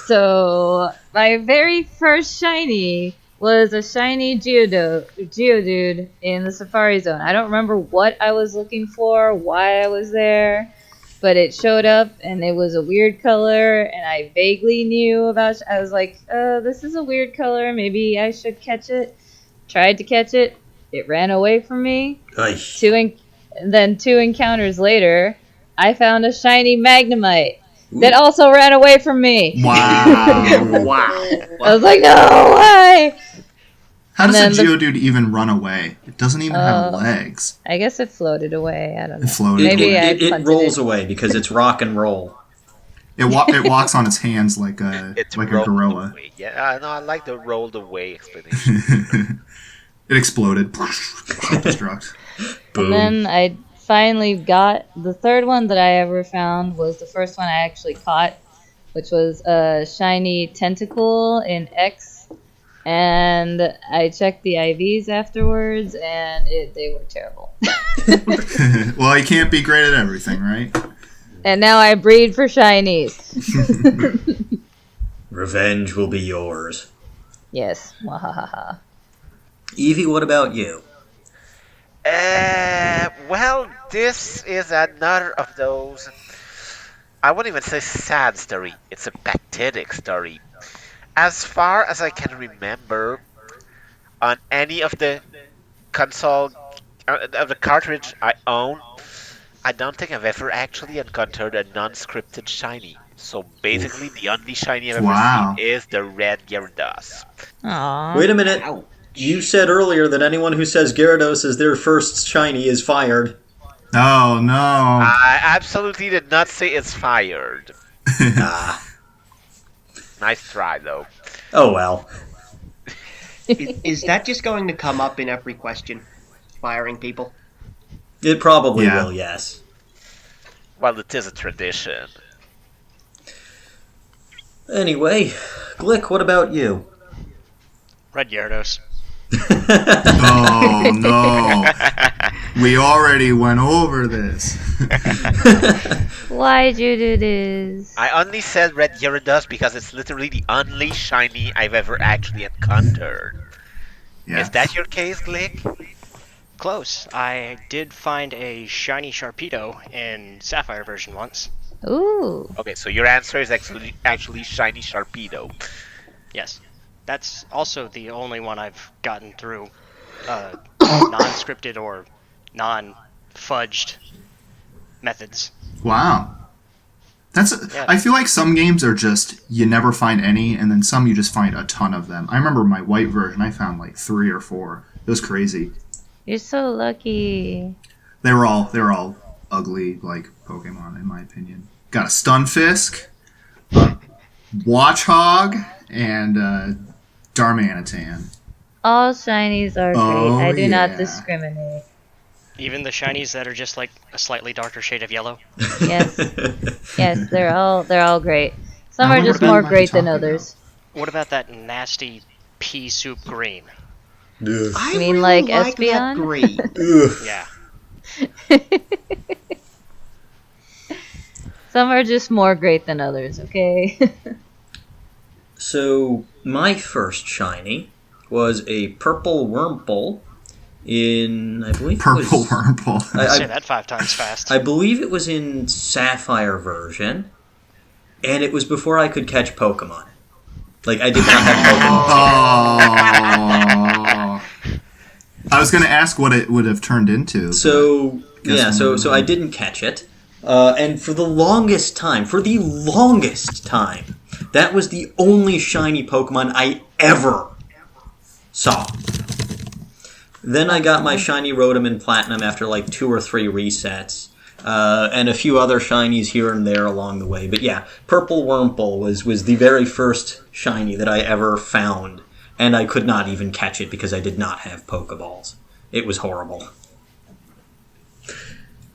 Speaker 2: So my very first shiny was a shiny Geodude in the Safari Zone. I don't remember what I was looking for, why I was there, but it showed up and it was a weird color, and I vaguely knew about. I was like, this is a weird color. Maybe I should catch it. Tried to catch it. It ran away from me. Then 2 encounters later, I found a shiny Magnemite that also ran away from me.
Speaker 5: Wow.
Speaker 4: Wow.
Speaker 2: I was like, no, why?
Speaker 5: How does a
Speaker 2: And then
Speaker 5: Geodude even run away? It doesn't even have legs.
Speaker 2: I guess it floated away. I don't know.
Speaker 5: It floated
Speaker 2: Maybe
Speaker 5: away.
Speaker 2: I
Speaker 1: It rolls away because it's rock and roll.
Speaker 5: It walks on its hands like a
Speaker 3: rolled
Speaker 5: gorilla.
Speaker 3: Away. Yeah, no, I like the rolled away explanation.
Speaker 5: It exploded. Self-destruct.
Speaker 2: And then I finally got the third one that I ever found was the first one I actually caught, which was a shiny Tentacle in X. And I checked the IVs afterwards, and they were terrible.
Speaker 5: Well, you can't be great at everything, right?
Speaker 2: And now I breed for shinies.
Speaker 1: Revenge will be yours.
Speaker 2: Yes. Wahahaha.
Speaker 1: Evie, what about you?
Speaker 3: Well, this is another of those. I wouldn't even say sad story. It's a pathetic story. As far as I can remember, on any of the console of the cartridge I own, I don't think I've ever actually encountered a non-scripted shiny. So basically, the only shiny I've ever seen is the red Gyarados.
Speaker 2: Aww.
Speaker 1: Wait a minute. You said earlier that anyone who says Gyarados is their first shiny is fired.
Speaker 5: Oh, no.
Speaker 3: I absolutely did not say it's fired. Nice try, though.
Speaker 1: Oh, well.
Speaker 4: Is that just going to come up in every question? Firing people?
Speaker 1: It probably will, yes.
Speaker 3: Well, it is a tradition.
Speaker 1: Anyway, Glik, what about you?
Speaker 6: Red Gyarados.
Speaker 5: Oh, no. We already went over this.
Speaker 2: Why'd you do this?
Speaker 3: I only said red Gyarados because it's literally the only shiny I've ever actually encountered.
Speaker 5: Yeah.
Speaker 3: Is that your case, Glik?
Speaker 6: Close. I did find a shiny Sharpedo in Sapphire version once.
Speaker 2: Ooh.
Speaker 3: Okay, so your answer is actually shiny Sharpedo.
Speaker 6: Yes. That's also the only one I've gotten through non-scripted or non-fudged methods.
Speaker 5: Wow. I feel like some games are just, you never find any, and then some you just find a ton of them. I remember my white version, I found like 3 or 4. It was crazy.
Speaker 2: You're so lucky.
Speaker 5: They were all ugly, like Pokemon, in my opinion. Got a Stunfisk, a Watchog, and Darmanitan.
Speaker 2: All shinies are
Speaker 5: Oh,
Speaker 2: great. I do not
Speaker 5: yeah.
Speaker 2: discriminate.
Speaker 6: Even the shinies that are just like a slightly darker shade of yellow.
Speaker 2: Yes. Yes, they're all great. Some
Speaker 5: Now,
Speaker 2: are
Speaker 5: what
Speaker 2: just
Speaker 5: about
Speaker 2: more
Speaker 5: Magic
Speaker 2: great than
Speaker 5: Taco?
Speaker 2: others.
Speaker 6: What about that nasty pea soup green?
Speaker 1: Ugh.
Speaker 4: I
Speaker 2: You mean
Speaker 4: really
Speaker 2: like
Speaker 4: like that
Speaker 2: Espeon?
Speaker 4: green.
Speaker 1: Ugh.
Speaker 6: Yeah.
Speaker 2: Some are just more great than others, okay?
Speaker 1: So, my first shiny was a purple Wurmple in, I believe it was...
Speaker 5: Purple Wurmple.
Speaker 6: Say that 5 times fast.
Speaker 1: I believe it was in Sapphire version, and it was before I could catch Pokemon. Like, I did not have Pokemon.
Speaker 5: Oh. I was going to ask what it would have turned into.
Speaker 1: So, yeah, so I didn't catch it. And for the longest time, that was the only shiny Pokemon I ever saw. Then I got my shiny Rotom in Platinum after like 2 or 3 resets. And a few other shinies here and there along the way. But yeah, Purple Wurmple was the very first shiny that I ever found. And I could not even catch it because I did not have Pokeballs. It was horrible.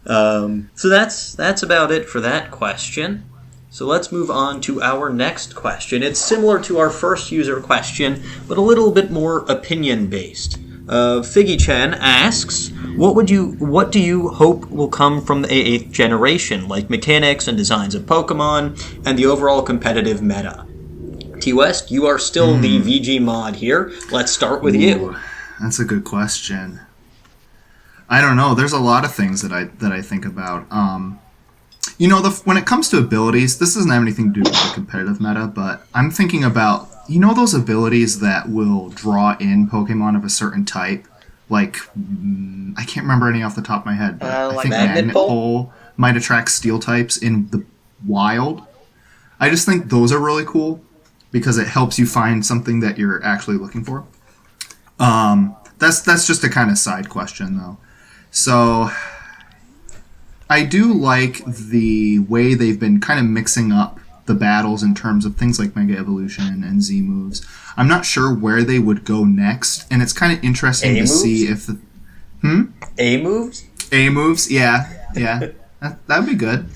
Speaker 1: So that's about it for that question. So let's move on to our next question. It's similar to our first user question, but a little bit more opinion-based. Figgy-chan asks, what do you hope will come from the 8th generation, like mechanics and designs of Pokemon, and the overall competitive meta? TeaWest, you are still the VG mod here. Let's start with you.
Speaker 5: That's a good question. I don't know. There's a lot of things that I think about. When it comes to abilities, this doesn't have anything to do with the competitive meta, but I'm thinking about, those abilities that will draw in Pokemon of a certain type? Like, I can't remember any off the top of my head, but I
Speaker 4: like
Speaker 5: think Magnet Pole might attract steel types in the wild. I just think those are really cool because it helps you find something that you're actually looking for. That's just a kind of side question, though. So, I do like the way they've been kind of mixing up the battles in terms of things like Mega Evolution and Z moves. I'm not sure where they would go next, and it's kind of interesting to see if the...
Speaker 1: A moves?
Speaker 5: A moves, yeah. That'd be good.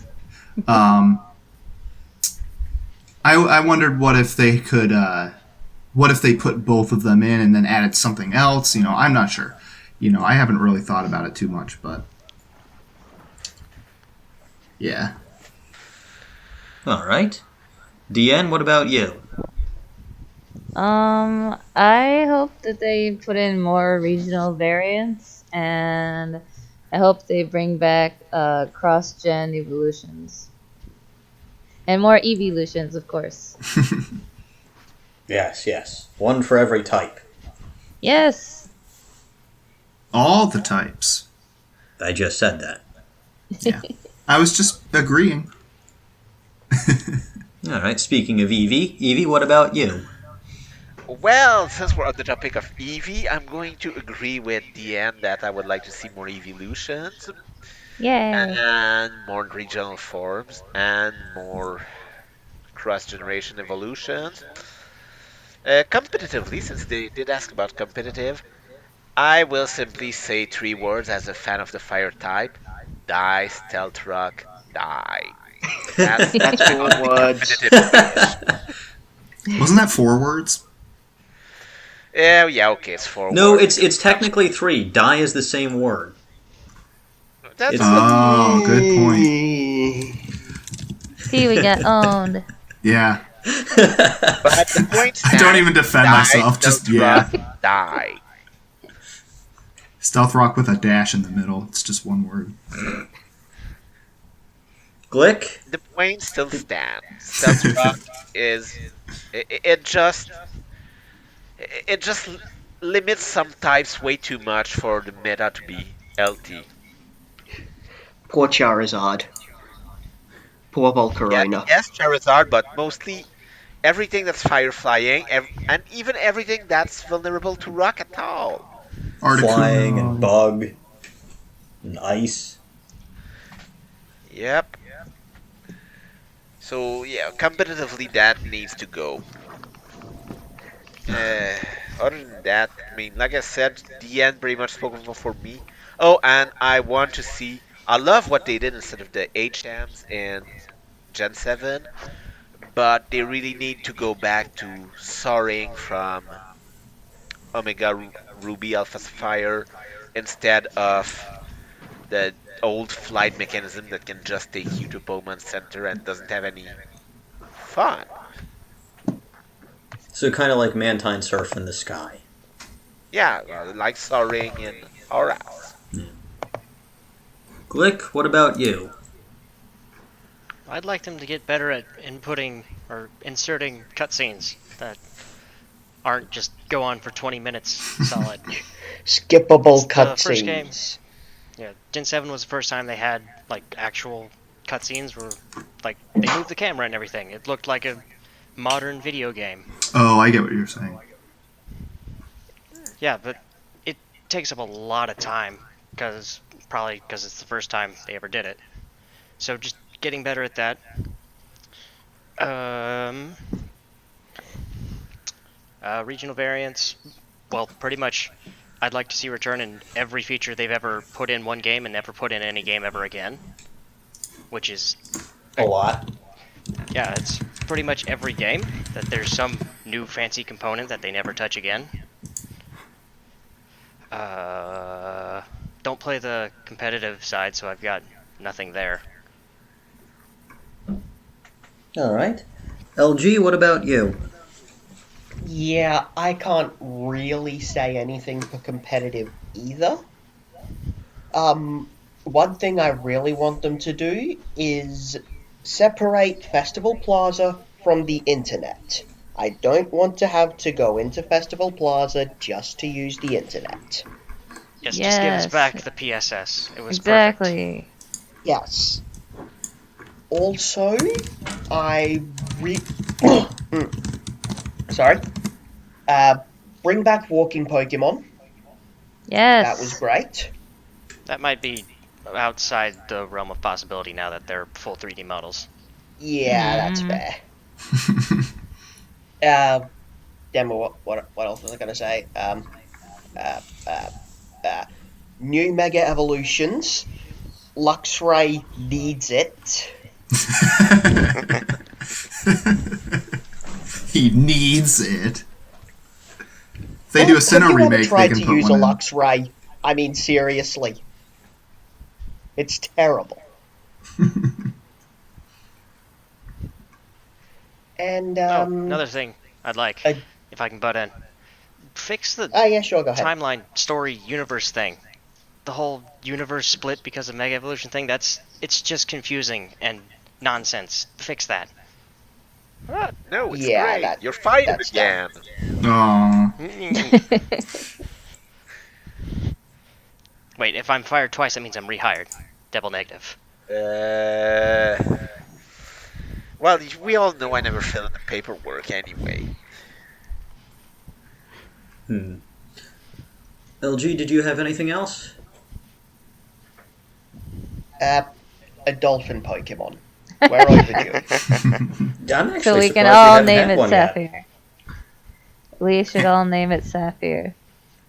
Speaker 5: I wondered what if they could... what if they put both of them in and then added something else? I'm not sure. I haven't really thought about it too much, but... Yeah.
Speaker 1: All right. Deanne, what about you?
Speaker 2: I hope that they put in more regional variants, and I hope they bring back cross-gen evolutions. And more evolutions, of course.
Speaker 1: Yes. One for every type.
Speaker 2: Yes!
Speaker 5: All the types.
Speaker 1: I just said that.
Speaker 5: Yeah. I was just agreeing.
Speaker 1: All right, speaking of Evie, what about you?
Speaker 3: Well, since we're on the topic of Evie, I'm going to agree with Deanne that I would like to see more evolutions.
Speaker 2: Yay!
Speaker 3: And more regional forms, and more cross-generation evolutions. Competitively, since they did ask about competitive, I will simply say 3 words as a fan of the fire type. Die, Stealth Rock, die. That's
Speaker 4: 4 words.
Speaker 5: Wasn't that 4 words?
Speaker 3: Yeah, okay, it's 4
Speaker 1: No,
Speaker 3: words.
Speaker 1: it's technically 3. Die is the same word.
Speaker 3: That's
Speaker 5: good point.
Speaker 2: See, we got owned.
Speaker 5: Yeah.
Speaker 3: But at the point
Speaker 5: I don't even defend
Speaker 3: die,
Speaker 5: myself, just, yeah.
Speaker 3: Rock, die.
Speaker 5: Stealth Rock with a dash in the middle. It's just 1 word.
Speaker 1: Glik?
Speaker 3: The point still stands. Stealth Rock is... It just limits some types way too much for the meta to be LT.
Speaker 4: Poor Charizard. Poor Volcarona.
Speaker 3: Yes, Charizard, but mostly everything that's fire flying, and even everything that's vulnerable to rock at all.
Speaker 1: Flying and bug and ice.
Speaker 3: Yep. So yeah, competitively that needs to go. Other than that, I mean, like I said, the end pretty much spoken for me. Oh, and I want to see. I love what they did instead of the HMs in Gen 7, but they really need to go back to soaring from Omega Ruby Alpha Sapphire instead of the old flight mechanism that can just take you to Pokemon Center and doesn't have any fun.
Speaker 1: So kind of like Mantine Surf in the sky.
Speaker 3: Yeah, like soaring in Auras.
Speaker 1: Glik, what about you?
Speaker 6: I'd like them to get better at inputting or inserting cutscenes that aren't just go on for 20 minutes solid.
Speaker 4: Skippable
Speaker 6: It's the first game.
Speaker 4: cutscenes.
Speaker 6: Yeah, Gen 7 was the first time they had like actual cutscenes where like they moved the camera and everything. It looked like a modern video game.
Speaker 5: Oh, I get what you're saying.
Speaker 6: Yeah, but it takes up a lot of time probably because it's the first time they ever did it. So just getting better at that. Regional variants. Well, pretty much, I'd like to see return in every feature they've ever put in one game and never put in any game ever again. Which is
Speaker 1: A lot.
Speaker 6: yeah, it's pretty much every game that there's some new fancy component that they never touch again. Don't play the competitive side, so I've got nothing there.
Speaker 1: Alright. LG, what about you?
Speaker 4: Yeah, I can't really say anything for competitive either. One thing I really want them to do is separate Festival Plaza from the internet. I don't want to have to go into Festival Plaza just to use the internet.
Speaker 6: Yes, just give us back the PSS. It was perfect.
Speaker 2: Exactly.
Speaker 4: Yes. Also, sorry. Bring back walking Pokemon.
Speaker 2: Yes.
Speaker 4: That was great.
Speaker 6: That might be outside the realm of possibility now that they're full 3D models.
Speaker 4: Yeah, that's fair. Damn, what else was I going to say? New Mega Evolutions. Luxray needs it.
Speaker 5: He needs it. If they do a Sinnoh
Speaker 4: Have you
Speaker 5: remake,
Speaker 4: ever tried
Speaker 5: they can
Speaker 4: to
Speaker 5: put
Speaker 4: use a
Speaker 5: one in.
Speaker 4: Luxray? I mean, seriously. It's terrible. And,
Speaker 6: another thing I'd like, if I can butt in. Fix the
Speaker 4: yeah, sure, go ahead.
Speaker 6: timeline, story, universe thing. The whole universe split because of Mega Evolution thing, it's just confusing and nonsense. Fix that.
Speaker 3: No, it's
Speaker 4: Yeah,
Speaker 3: great. You're fighting
Speaker 4: that's
Speaker 3: again.
Speaker 5: Aww.
Speaker 6: Wait, if I'm fired twice, that means I'm rehired. Double negative.
Speaker 3: Well, we all know I never fill in the paperwork anyway.
Speaker 1: LG, did you have anything else?
Speaker 4: A dolphin Pokemon. We're overdue.
Speaker 1: I'm actually
Speaker 2: So we
Speaker 1: surprised
Speaker 2: can
Speaker 1: we
Speaker 2: all
Speaker 1: haven't
Speaker 2: name
Speaker 1: had
Speaker 2: it
Speaker 1: one yet.
Speaker 2: Sapphire. We should all name it Sapphire.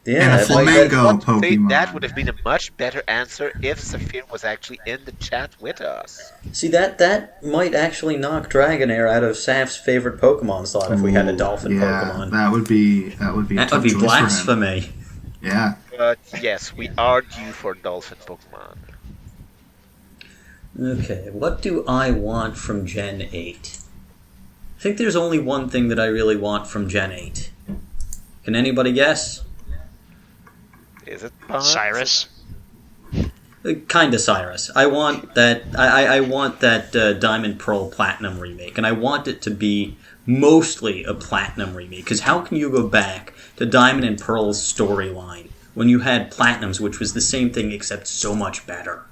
Speaker 1: Yeah,
Speaker 5: And a
Speaker 1: it's like
Speaker 5: flamingo
Speaker 3: But
Speaker 5: Pokemon.
Speaker 3: that would have been a much better answer if Saphir was actually in the chat with us.
Speaker 1: see, that might actually knock Dragonair out of Saf's favorite Pokemon slot if we had a dolphin Pokemon.
Speaker 5: That would be a
Speaker 1: That
Speaker 5: tough
Speaker 1: would be
Speaker 5: choice for him.
Speaker 1: blasphemy.
Speaker 5: Yeah.
Speaker 3: But yes, we are due for dolphin Pokemon.
Speaker 1: Okay, what do I want from Gen 8? I think there's only one thing that I really want from Gen 8. Can anybody guess?
Speaker 3: Is it Pons?
Speaker 6: Cyrus.
Speaker 1: Kinda Cyrus. I want that. I want that Diamond Pearl Platinum remake, and I want it to be mostly a Platinum remake. Because how can you go back to Diamond and Pearl's storyline when you had Platinums, which was the same thing except so much better?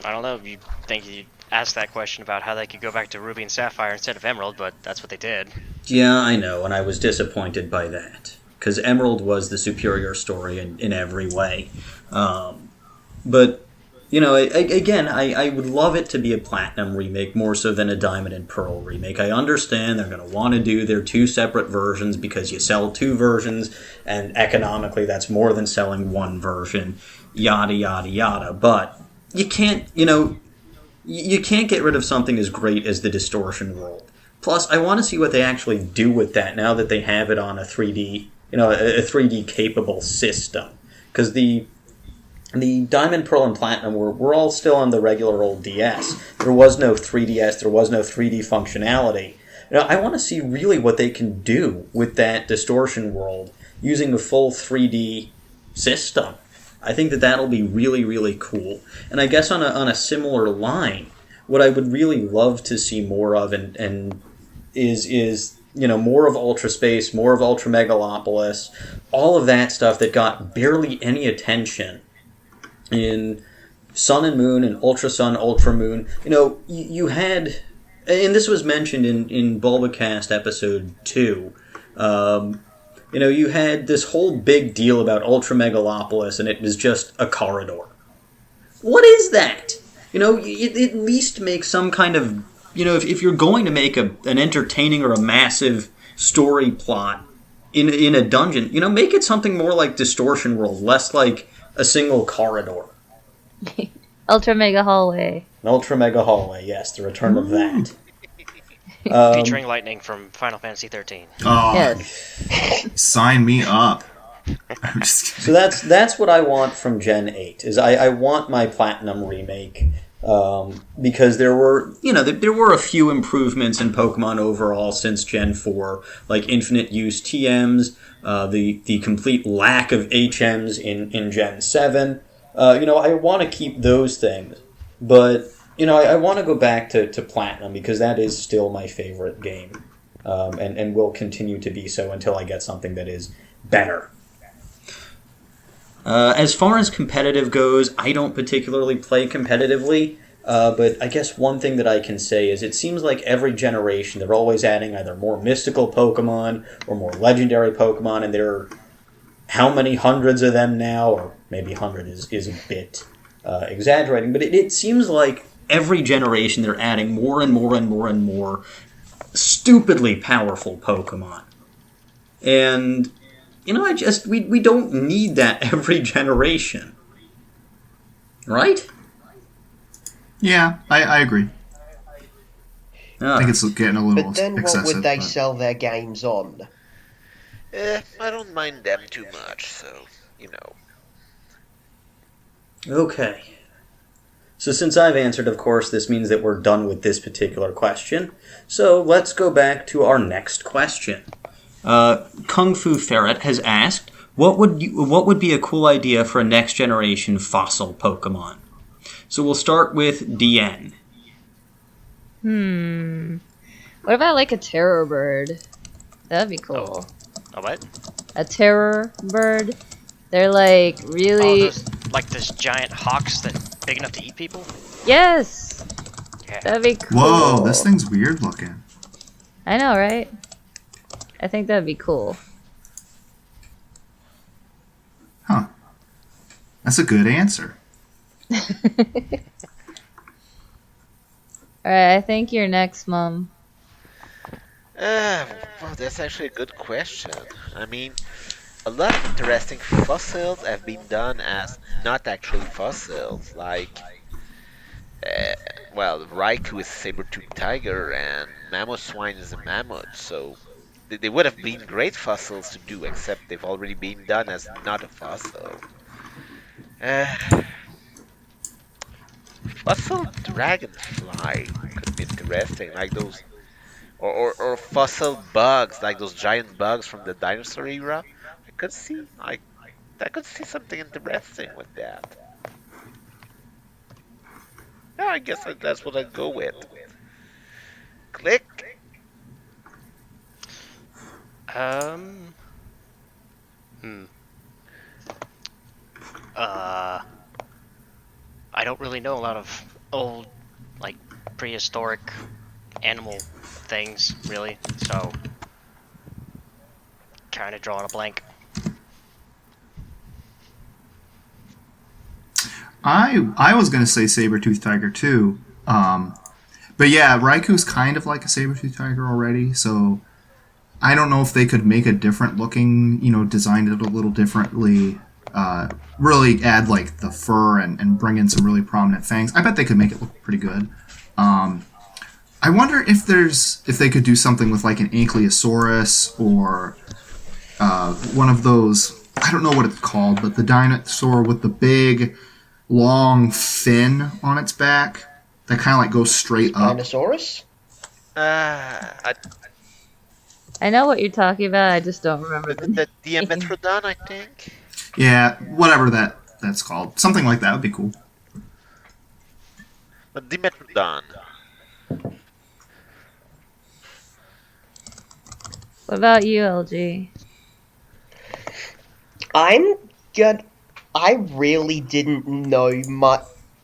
Speaker 6: I don't know if you think you asked that question about how they could go back to Ruby and Sapphire instead of Emerald, but that's what they did.
Speaker 1: Yeah, I know, and I was disappointed by that. Because Emerald was the superior story in every way. But, you know, again, I would love it to be a Platinum remake more so than a Diamond and Pearl remake. I understand they're going to want to do their two separate versions because you sell two versions, and economically that's more than selling one version, yada, yada, yada. But you can't, you know, you can't get rid of something as great as the distortion world. Plus, I want to see what they actually do with that now that they have it on a 3D, a 3D capable system. Because the Diamond, Pearl, and Platinum were all still on the regular old DS. There was no 3DS, there was no 3D functionality. I want to see really what they can do with that distortion world using a full 3D system. I think that'll be really, really cool. And I guess on a similar line, what I would really love to see more of and is more of Ultra Space, more of Ultra Megalopolis, all of that stuff that got barely any attention in Sun and Moon and Ultra Sun, Ultra Moon. You had, and this was mentioned in Bulbacast episode 2, you had this whole big deal about Ultra Megalopolis, and it was just a corridor. What is that? At least make some kind of, if you're going to make an entertaining or a massive story plot in a dungeon, make it something more like Distortion World, less like a single corridor.
Speaker 2: Ultra Mega Hallway.
Speaker 1: An Ultra Mega Hallway, yes, the return of that.
Speaker 6: Featuring lightning from Final Fantasy 13.
Speaker 5: Oh,
Speaker 2: Yes.
Speaker 5: sign me up. I'm just
Speaker 1: So that's what I want from Gen 8, is I want my Platinum remake, because there were a few improvements in Pokemon overall since Gen 4, like infinite use TMs, the complete lack of HMs in Gen 7. I want to keep those things, but I want to go back to Platinum because that is still my favorite game, and will continue to be so until I get something that is better. As far as competitive goes, I don't particularly play competitively, but I guess one thing that I can say is it seems like every generation they're always adding either more mystical Pokemon or more legendary Pokemon, and there are how many hundreds of them now, or maybe 100 is a bit exaggerating, but it seems like every generation they're adding more and more and more and more stupidly powerful Pokemon. And, we don't need that every generation. Right?
Speaker 5: Yeah, I agree. I think it's getting a little
Speaker 4: But then
Speaker 5: excessive.
Speaker 4: what would they sell their games on?
Speaker 3: I don't mind them too much, so,
Speaker 1: Okay. So since I've answered, of course, this means that we're done with this particular question. So let's go back to our next question. Kung Fu Ferret has asked, what would be a cool idea for a next generation fossil Pokemon? So we'll start with DN.
Speaker 2: What about like a terror bird? That'd be cool.
Speaker 6: A what?
Speaker 2: A terror bird. They're like really.
Speaker 6: Like those giant hawks that big enough to eat people?
Speaker 2: Yes.
Speaker 6: Yeah.
Speaker 2: That'd be cool.
Speaker 5: Whoa, this thing's weird looking.
Speaker 2: I know, right? I think that'd be cool.
Speaker 5: Huh. That's a good answer.
Speaker 2: Alright, I think you're next, Mom.
Speaker 3: well, that's actually a good question. I mean, a lot of interesting fossils have been done as not actually fossils, like, Raikou is a saber-toothed tiger and Mamoswine is a mammoth, so they would have been great fossils to do, except they've already been done as not a fossil. Fossil dragonfly could be interesting, like those, or fossil bugs, like those giant bugs from the dinosaur era. I could see something interesting with that. Yeah, I guess that's what I'd go with. Click.
Speaker 6: I don't really know a lot of old, like, prehistoric animal things, really, so kind of drawing a blank.
Speaker 5: I was going to say saber-tooth tiger too. But yeah, Raikou's kind of like a saber-tooth tiger already, so I don't know if they could make a different looking, designed it a little differently really add like the fur and bring in some really prominent fangs. I bet they could make it look pretty good. I wonder if they could do something with like an Ankylosaurus or one of those. I don't know what it's called, but the dinosaur with the big, long fin on its back that kind of like goes straight up.
Speaker 4: Spinosaurus?
Speaker 2: I know what you're talking about. I just don't remember the name.
Speaker 3: The Diametrodon, I think.
Speaker 5: Yeah, whatever that's called. Something like that would be cool.
Speaker 3: The Dimetrodon.
Speaker 2: What about you, LG?
Speaker 4: I really didn't know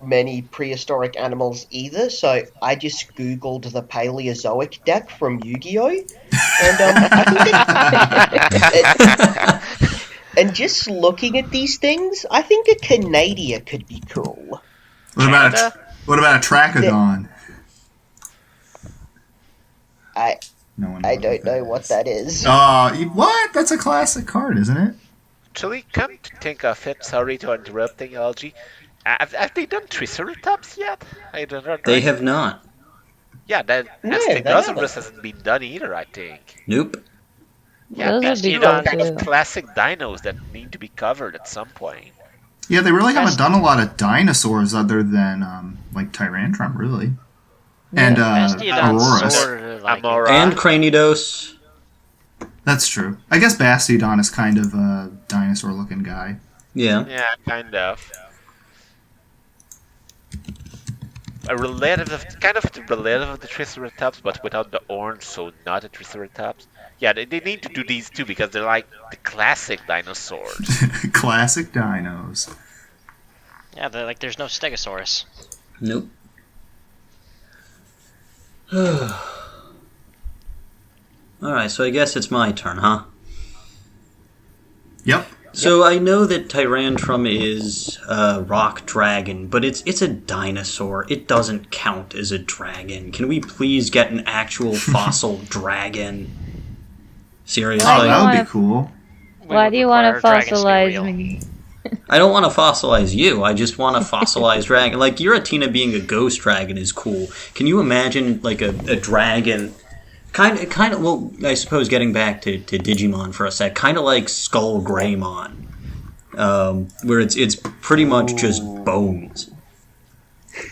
Speaker 4: many prehistoric animals either, so I just googled the Paleozoic deck from Yu-Gi-Oh! And just looking at these things, I think a Canadia could be cool.
Speaker 5: What about a Trachodon?
Speaker 4: I
Speaker 5: No one.
Speaker 4: I don't know what that is.
Speaker 5: What? That's a classic card, isn't it?
Speaker 3: Actually, come to think of it, sorry to interrupting, LG. Have they done Triceratops yet? I don't know.
Speaker 1: They have not.
Speaker 3: Yeah, that
Speaker 4: No,
Speaker 3: Stegosaurus hasn't been done either, I think.
Speaker 1: Nope.
Speaker 3: Yeah,
Speaker 2: Those
Speaker 3: that's,
Speaker 2: would be
Speaker 3: you know,
Speaker 2: cool,
Speaker 3: kind
Speaker 2: too.
Speaker 3: of classic dinos that need to be covered at some point.
Speaker 5: Yeah, they really haven't done a lot of dinosaurs other than like Tyrantrum, really. And
Speaker 6: Bastiodon's
Speaker 5: Auroras.
Speaker 6: sort of like
Speaker 3: Amora.
Speaker 1: And Cranidos.
Speaker 5: That's true. I guess Bastiodon is kind of a dinosaur-looking guy.
Speaker 1: Yeah.
Speaker 3: Yeah, kind of. A relative, kind of the relative of the Triceratops, but without the orange, so not a Triceratops. Yeah, they need to do these too because they're like the classic dinosaurs.
Speaker 5: Classic dinos.
Speaker 6: yeah, there's no Stegosaurus.
Speaker 1: Nope. Alright, so I guess it's my turn, huh?
Speaker 5: Yep.
Speaker 1: So I know that Tyrantrum is a rock dragon, but it's a dinosaur. It doesn't count as a dragon. Can we please get an actual fossil dragon? Seriously?
Speaker 2: Why do you
Speaker 5: That would
Speaker 2: wanna-
Speaker 5: be cool.
Speaker 2: Why do you want to
Speaker 6: require dragons to be
Speaker 2: fossilize
Speaker 6: real.
Speaker 2: me?
Speaker 1: I don't want to fossilize you. I just want a fossilized dragon. Like, Giratina being a ghost dragon is cool. Can you imagine, like, a dragon... Kind of, well, I suppose getting back to Digimon for a sec, kind of like Skull Greymon, where it's pretty much just bones.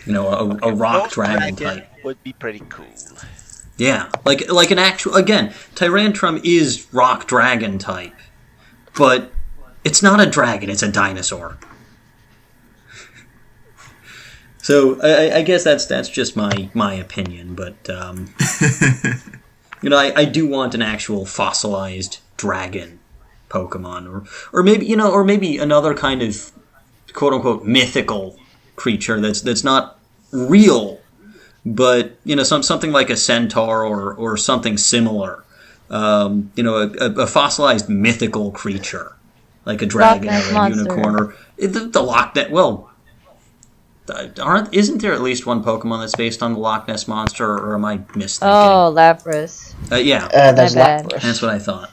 Speaker 1: You know, a rock
Speaker 3: Ghost
Speaker 1: dragon type.
Speaker 3: would be pretty cool.
Speaker 1: Yeah, like an actual, again, Tyrantrum is rock dragon type, but it's not a dragon, it's a dinosaur. So I guess that's just my opinion, but you know, I do want an actual fossilized dragon Pokemon, or maybe another kind of quote unquote mythical creature that's not real, but you know, something like a centaur or something similar. You know, a fossilized mythical creature like a dragon
Speaker 2: Loch Ness
Speaker 1: or a
Speaker 2: Monster.
Speaker 1: unicorn or the Loch Ness. Well, isn't there at least one Pokemon that's based on the Loch Ness Monster, or am I misthinking?
Speaker 2: Oh, Lapras.
Speaker 1: Yeah,
Speaker 4: There's
Speaker 2: My bad.
Speaker 4: Lapras.
Speaker 1: that's what I thought.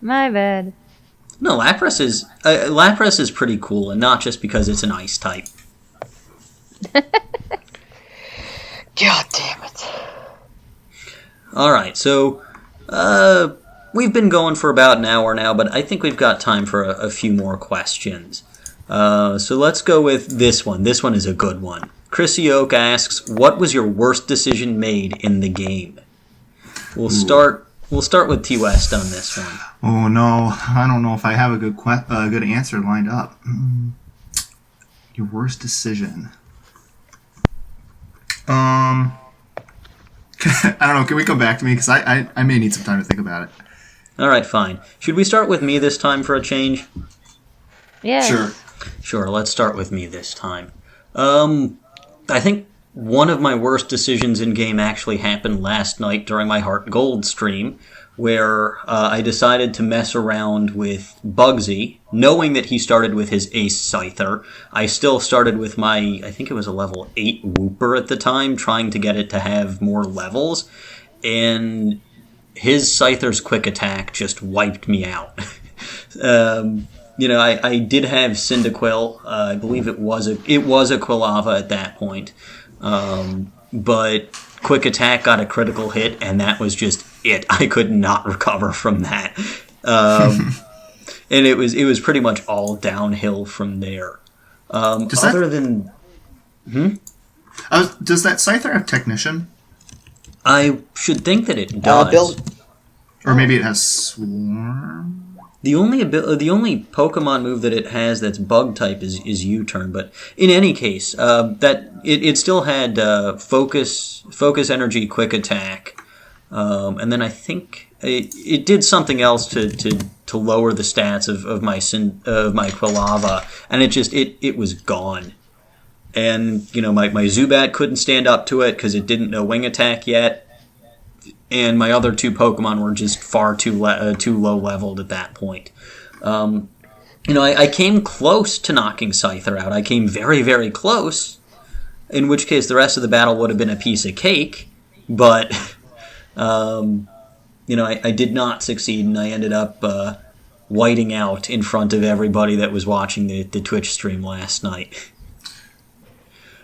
Speaker 2: My bad.
Speaker 1: No, Lapras is pretty cool, and not just because it's an ice type.
Speaker 4: God damn it.
Speaker 1: All right, so we've been going for about an hour now, but I think we've got time for a few more questions. So let's go with this one. This one is a good one. Chrissy Oak asks, "What was your worst decision made in the game?" We'll start with TeaWest on this one.
Speaker 5: Oh no, I don't know if I have a good answer lined up. Your worst decision. I don't know. Can we come back to me? Because I may need some time to think about it.
Speaker 1: All right, fine. Should we start with me this time for a change?
Speaker 2: Yeah.
Speaker 1: Sure, let's start with me this time. I think one of my worst decisions in game actually happened last night during my Heart Gold stream, where I decided to mess around with Bugsy, knowing that he started with his Ace Scyther. I still started with my, I think it was a level 8 Wooper at the time, trying to get it to have more levels, and his Scyther's quick attack just wiped me out. I did have Cyndaquil. I believe it was a Quilava at that point. But Quick Attack got a critical hit, and that was just it. I could not recover from that. And it was pretty much all downhill from there. Does that
Speaker 5: Scyther have Technician?
Speaker 1: I should think that it does.
Speaker 5: Or maybe it has Swarm?
Speaker 1: The only Pokemon move that it has that's bug type is U-turn, but in any case, that it still had focus Energy, Quick Attack, and then I think it did something else to lower the stats of my Quilava, and it was gone. And my Zubat couldn't stand up to it because it didn't know Wing Attack yet. And my other two Pokemon were just far too low leveled at that point. I came close to knocking Scyther out. I came very, very close, in which case the rest of the battle would have been a piece of cake. But, I did not succeed, and I ended up whiting out in front of everybody that was watching the Twitch stream last night.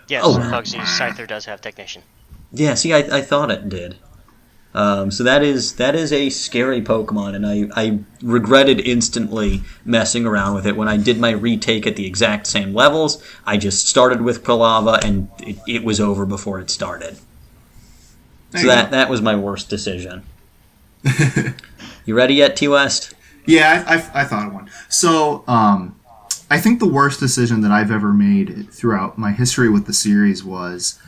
Speaker 6: Yes, Bugsy, Scyther does have Technician.
Speaker 1: Yeah, see, I thought it did. So that is a scary Pokemon, and I regretted instantly messing around with it. When I did my retake at the exact same levels, I just started with Quilava, and it was over before it started. So that was my worst decision. You ready yet, TeaWest?
Speaker 5: Yeah, I thought of one. So, I think the worst decision that I've ever made throughout my history with the series was...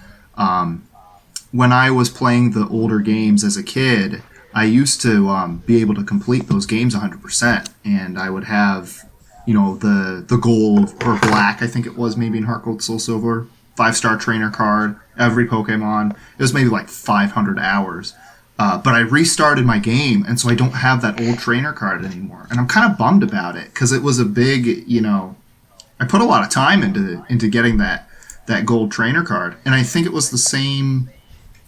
Speaker 5: when I was playing the older games as a kid, I used to be able to complete those games 100%, and I would have, the gold or black, I think it was, maybe in Heart Gold Soul Silver, 5-star trainer card, every Pokemon. It was maybe like 500 hours. But I restarted my game, and so I don't have that old trainer card anymore. And I'm kind of bummed about it, because it was a big, I put a lot of time into getting that gold trainer card. And I think it was the same...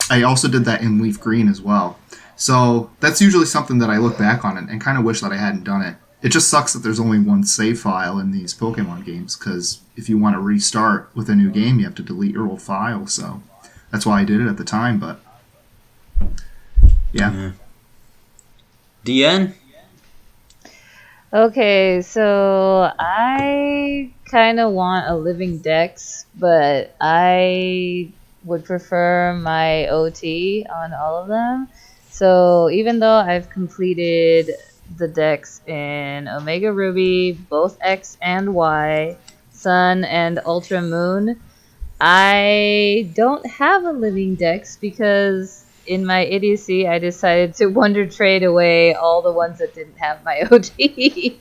Speaker 5: I also did that in Leaf Green as well. So that's usually something that I look back on and kind of wish that I hadn't done it. It just sucks that there's only one save file in these Pokemon games, because if you want to restart with a new game, you have to delete your old file. So that's why I did it at the time, but yeah.
Speaker 1: DN?
Speaker 2: Okay, so I kind of want a living dex, but I would prefer my OT on all of them. So even though I've completed the decks in Omega Ruby, both X and Y, Sun and Ultra Moon, I don't have a living dex because in my idiocy I decided to Wonder Trade away all the ones that didn't have my OT.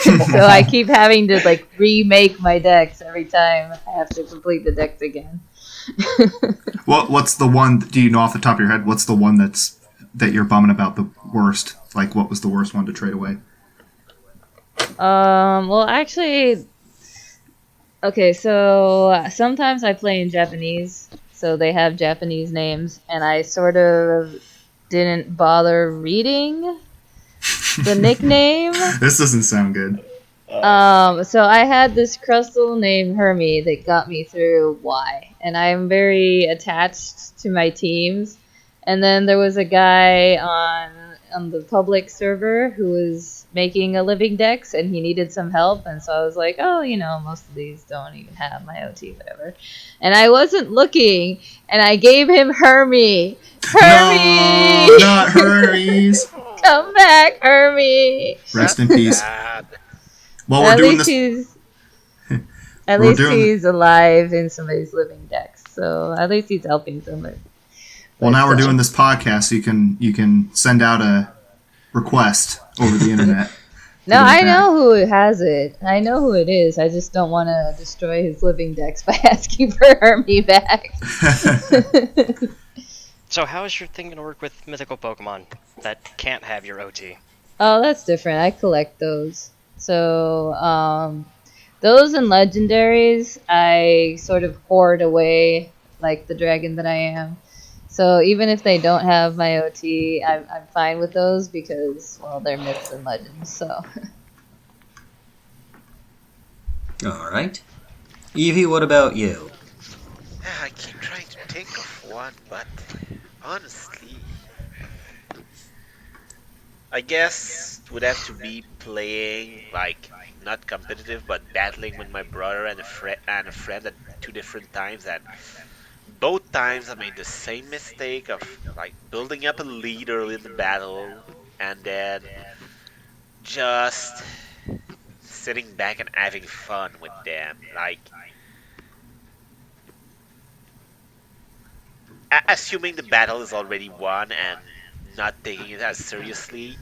Speaker 2: So I keep having to remake my decks every time I have to complete the decks again.
Speaker 5: What's the one? Do you know off the top of your head? What's the one that you're bumming about the worst? Like, what was the worst one to trade away?
Speaker 2: Well, actually, okay. So sometimes I play in Japanese, so they have Japanese names, and I sort of didn't bother reading the nickname.
Speaker 5: This doesn't sound good.
Speaker 2: So I had this crystal named Hermie that got me through Y, and I'm very attached to my teams. And then there was a guy on the public server who was making a living dex, and he needed some help, and so I was like, oh, most of these don't even have my OT, whatever. And I wasn't looking, and I gave him Hermie. Hermie!
Speaker 5: No, not Hermes.
Speaker 2: Come back, Hermie.
Speaker 5: Rest in peace. Well, we're
Speaker 2: at
Speaker 5: doing
Speaker 2: least
Speaker 5: this.
Speaker 2: At least he's alive in somebody's living dex, so at least he's helping somebody.
Speaker 5: Well, now we're doing this podcast, so you can send out a request over the internet.
Speaker 2: No, I know who has it. I know who it is. I just don't want to destroy his living dex by asking for Hermie back.
Speaker 6: So how is your thing going to work with mythical Pokemon that can't have your OT?
Speaker 2: Oh, that's different. I collect those. So, those and legendaries, I sort of hoard away like the dragon that I am. So even if they don't have my OT, I'm fine with those because, well, they're myths and legends, so.
Speaker 1: Alright. Evie, what about you?
Speaker 3: I keep trying to think of one, but honestly, I guess it would have to be playing, like, not competitive, but battling with my brother and a friend at two different times, and both times I made the same mistake of, like, building up a lead early in the battle, and then just sitting back and having fun with them. Like, assuming the battle is already won and not taking it as seriously.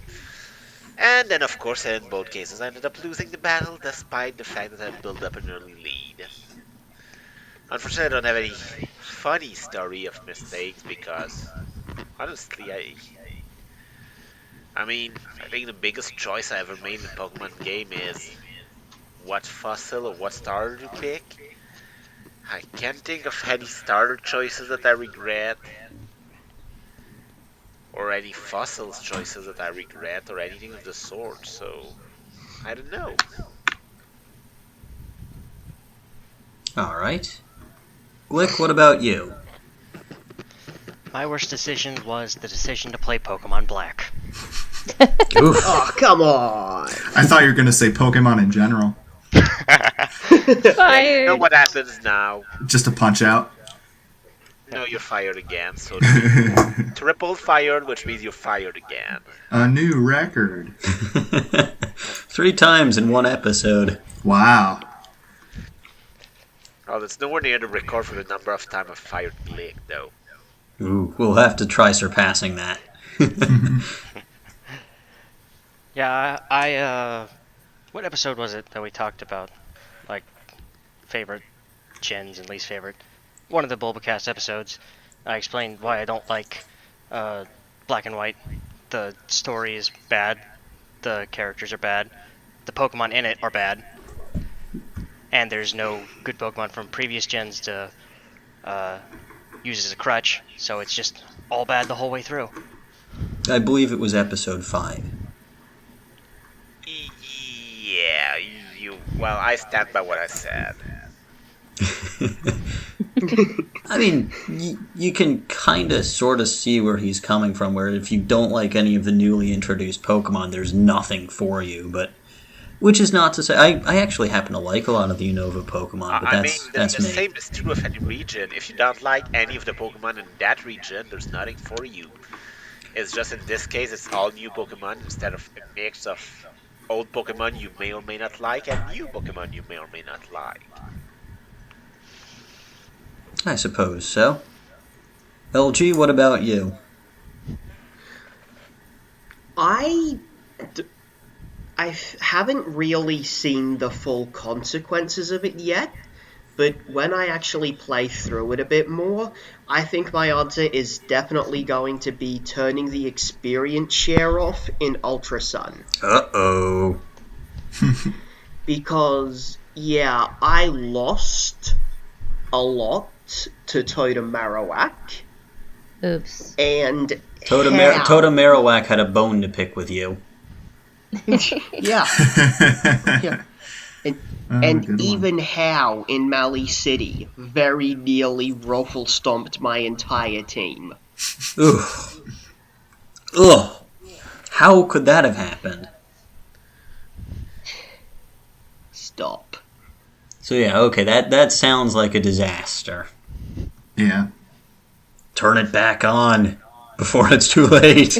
Speaker 3: And then, of course, in both cases, I ended up losing the battle despite the fact that I built up an early lead. Unfortunately, I don't have any funny story of mistakes because, honestly, I think the biggest choice I ever made in a Pokemon game is what fossil or what starter to pick. I can't think of any starter choices that I regret, or any fossils choices that I regret, or anything of the sort, so I don't know.
Speaker 1: Alright. Glik, what about you?
Speaker 6: My worst decision was the decision to play Pokemon Black.
Speaker 1: Oof.
Speaker 4: Oh, come on!
Speaker 5: I thought you were going to say Pokemon in general.
Speaker 3: You know what happens now?
Speaker 5: Just a punch out.
Speaker 3: No, you're fired again, so triple fired, which means you're fired again.
Speaker 5: A new record.
Speaker 1: 3 times in one episode.
Speaker 5: Wow.
Speaker 3: Oh, that's nowhere near the record for the number of times I've fired Glik, though.
Speaker 1: Ooh, we'll have to try surpassing that.
Speaker 6: Yeah, I what episode was it that we talked about, like, favorite gens and least favorite? One of the Bulbacast episodes, I explained why I don't like Black and White. The story is bad, the characters are bad, the Pokemon in it are bad, and there's no good Pokemon from previous gens to use as a crutch, so it's just all bad the whole way through.
Speaker 1: I believe it was episode 5.
Speaker 3: Yeah, well, I stand by what I said.
Speaker 1: I mean, you can kind of sort of see where he's coming from, where if you don't like any of the newly introduced Pokemon, there's nothing for you, but... Which is not to say... I actually happen to like a lot of the Unova Pokemon, but that's
Speaker 3: the
Speaker 1: me.
Speaker 3: same is true of any region. If you don't like any of the Pokemon in that region, there's nothing for you. It's just in this case, it's all new Pokemon instead of a mix of old Pokemon you may or may not like and new Pokemon you may or may not like.
Speaker 1: I suppose so. LG, what about you?
Speaker 4: I haven't really seen the full consequences of it yet, but when I actually play through it a bit more, I think my answer is definitely going to be turning the experience share off in Ultra Sun.
Speaker 1: Uh-oh.
Speaker 4: Because, yeah, I lost a lot to Totem Marowak.
Speaker 2: Oops.
Speaker 4: And
Speaker 1: Totem Marowak had a bone to pick with you.
Speaker 4: yeah. Yeah. And even how in Mali City very nearly ruffle stomped my entire team.
Speaker 1: Ugh. Ugh. How could that have happened?
Speaker 4: Stop.
Speaker 1: So yeah, okay, that sounds like a disaster.
Speaker 5: Yeah.
Speaker 1: Turn it back on before it's too late.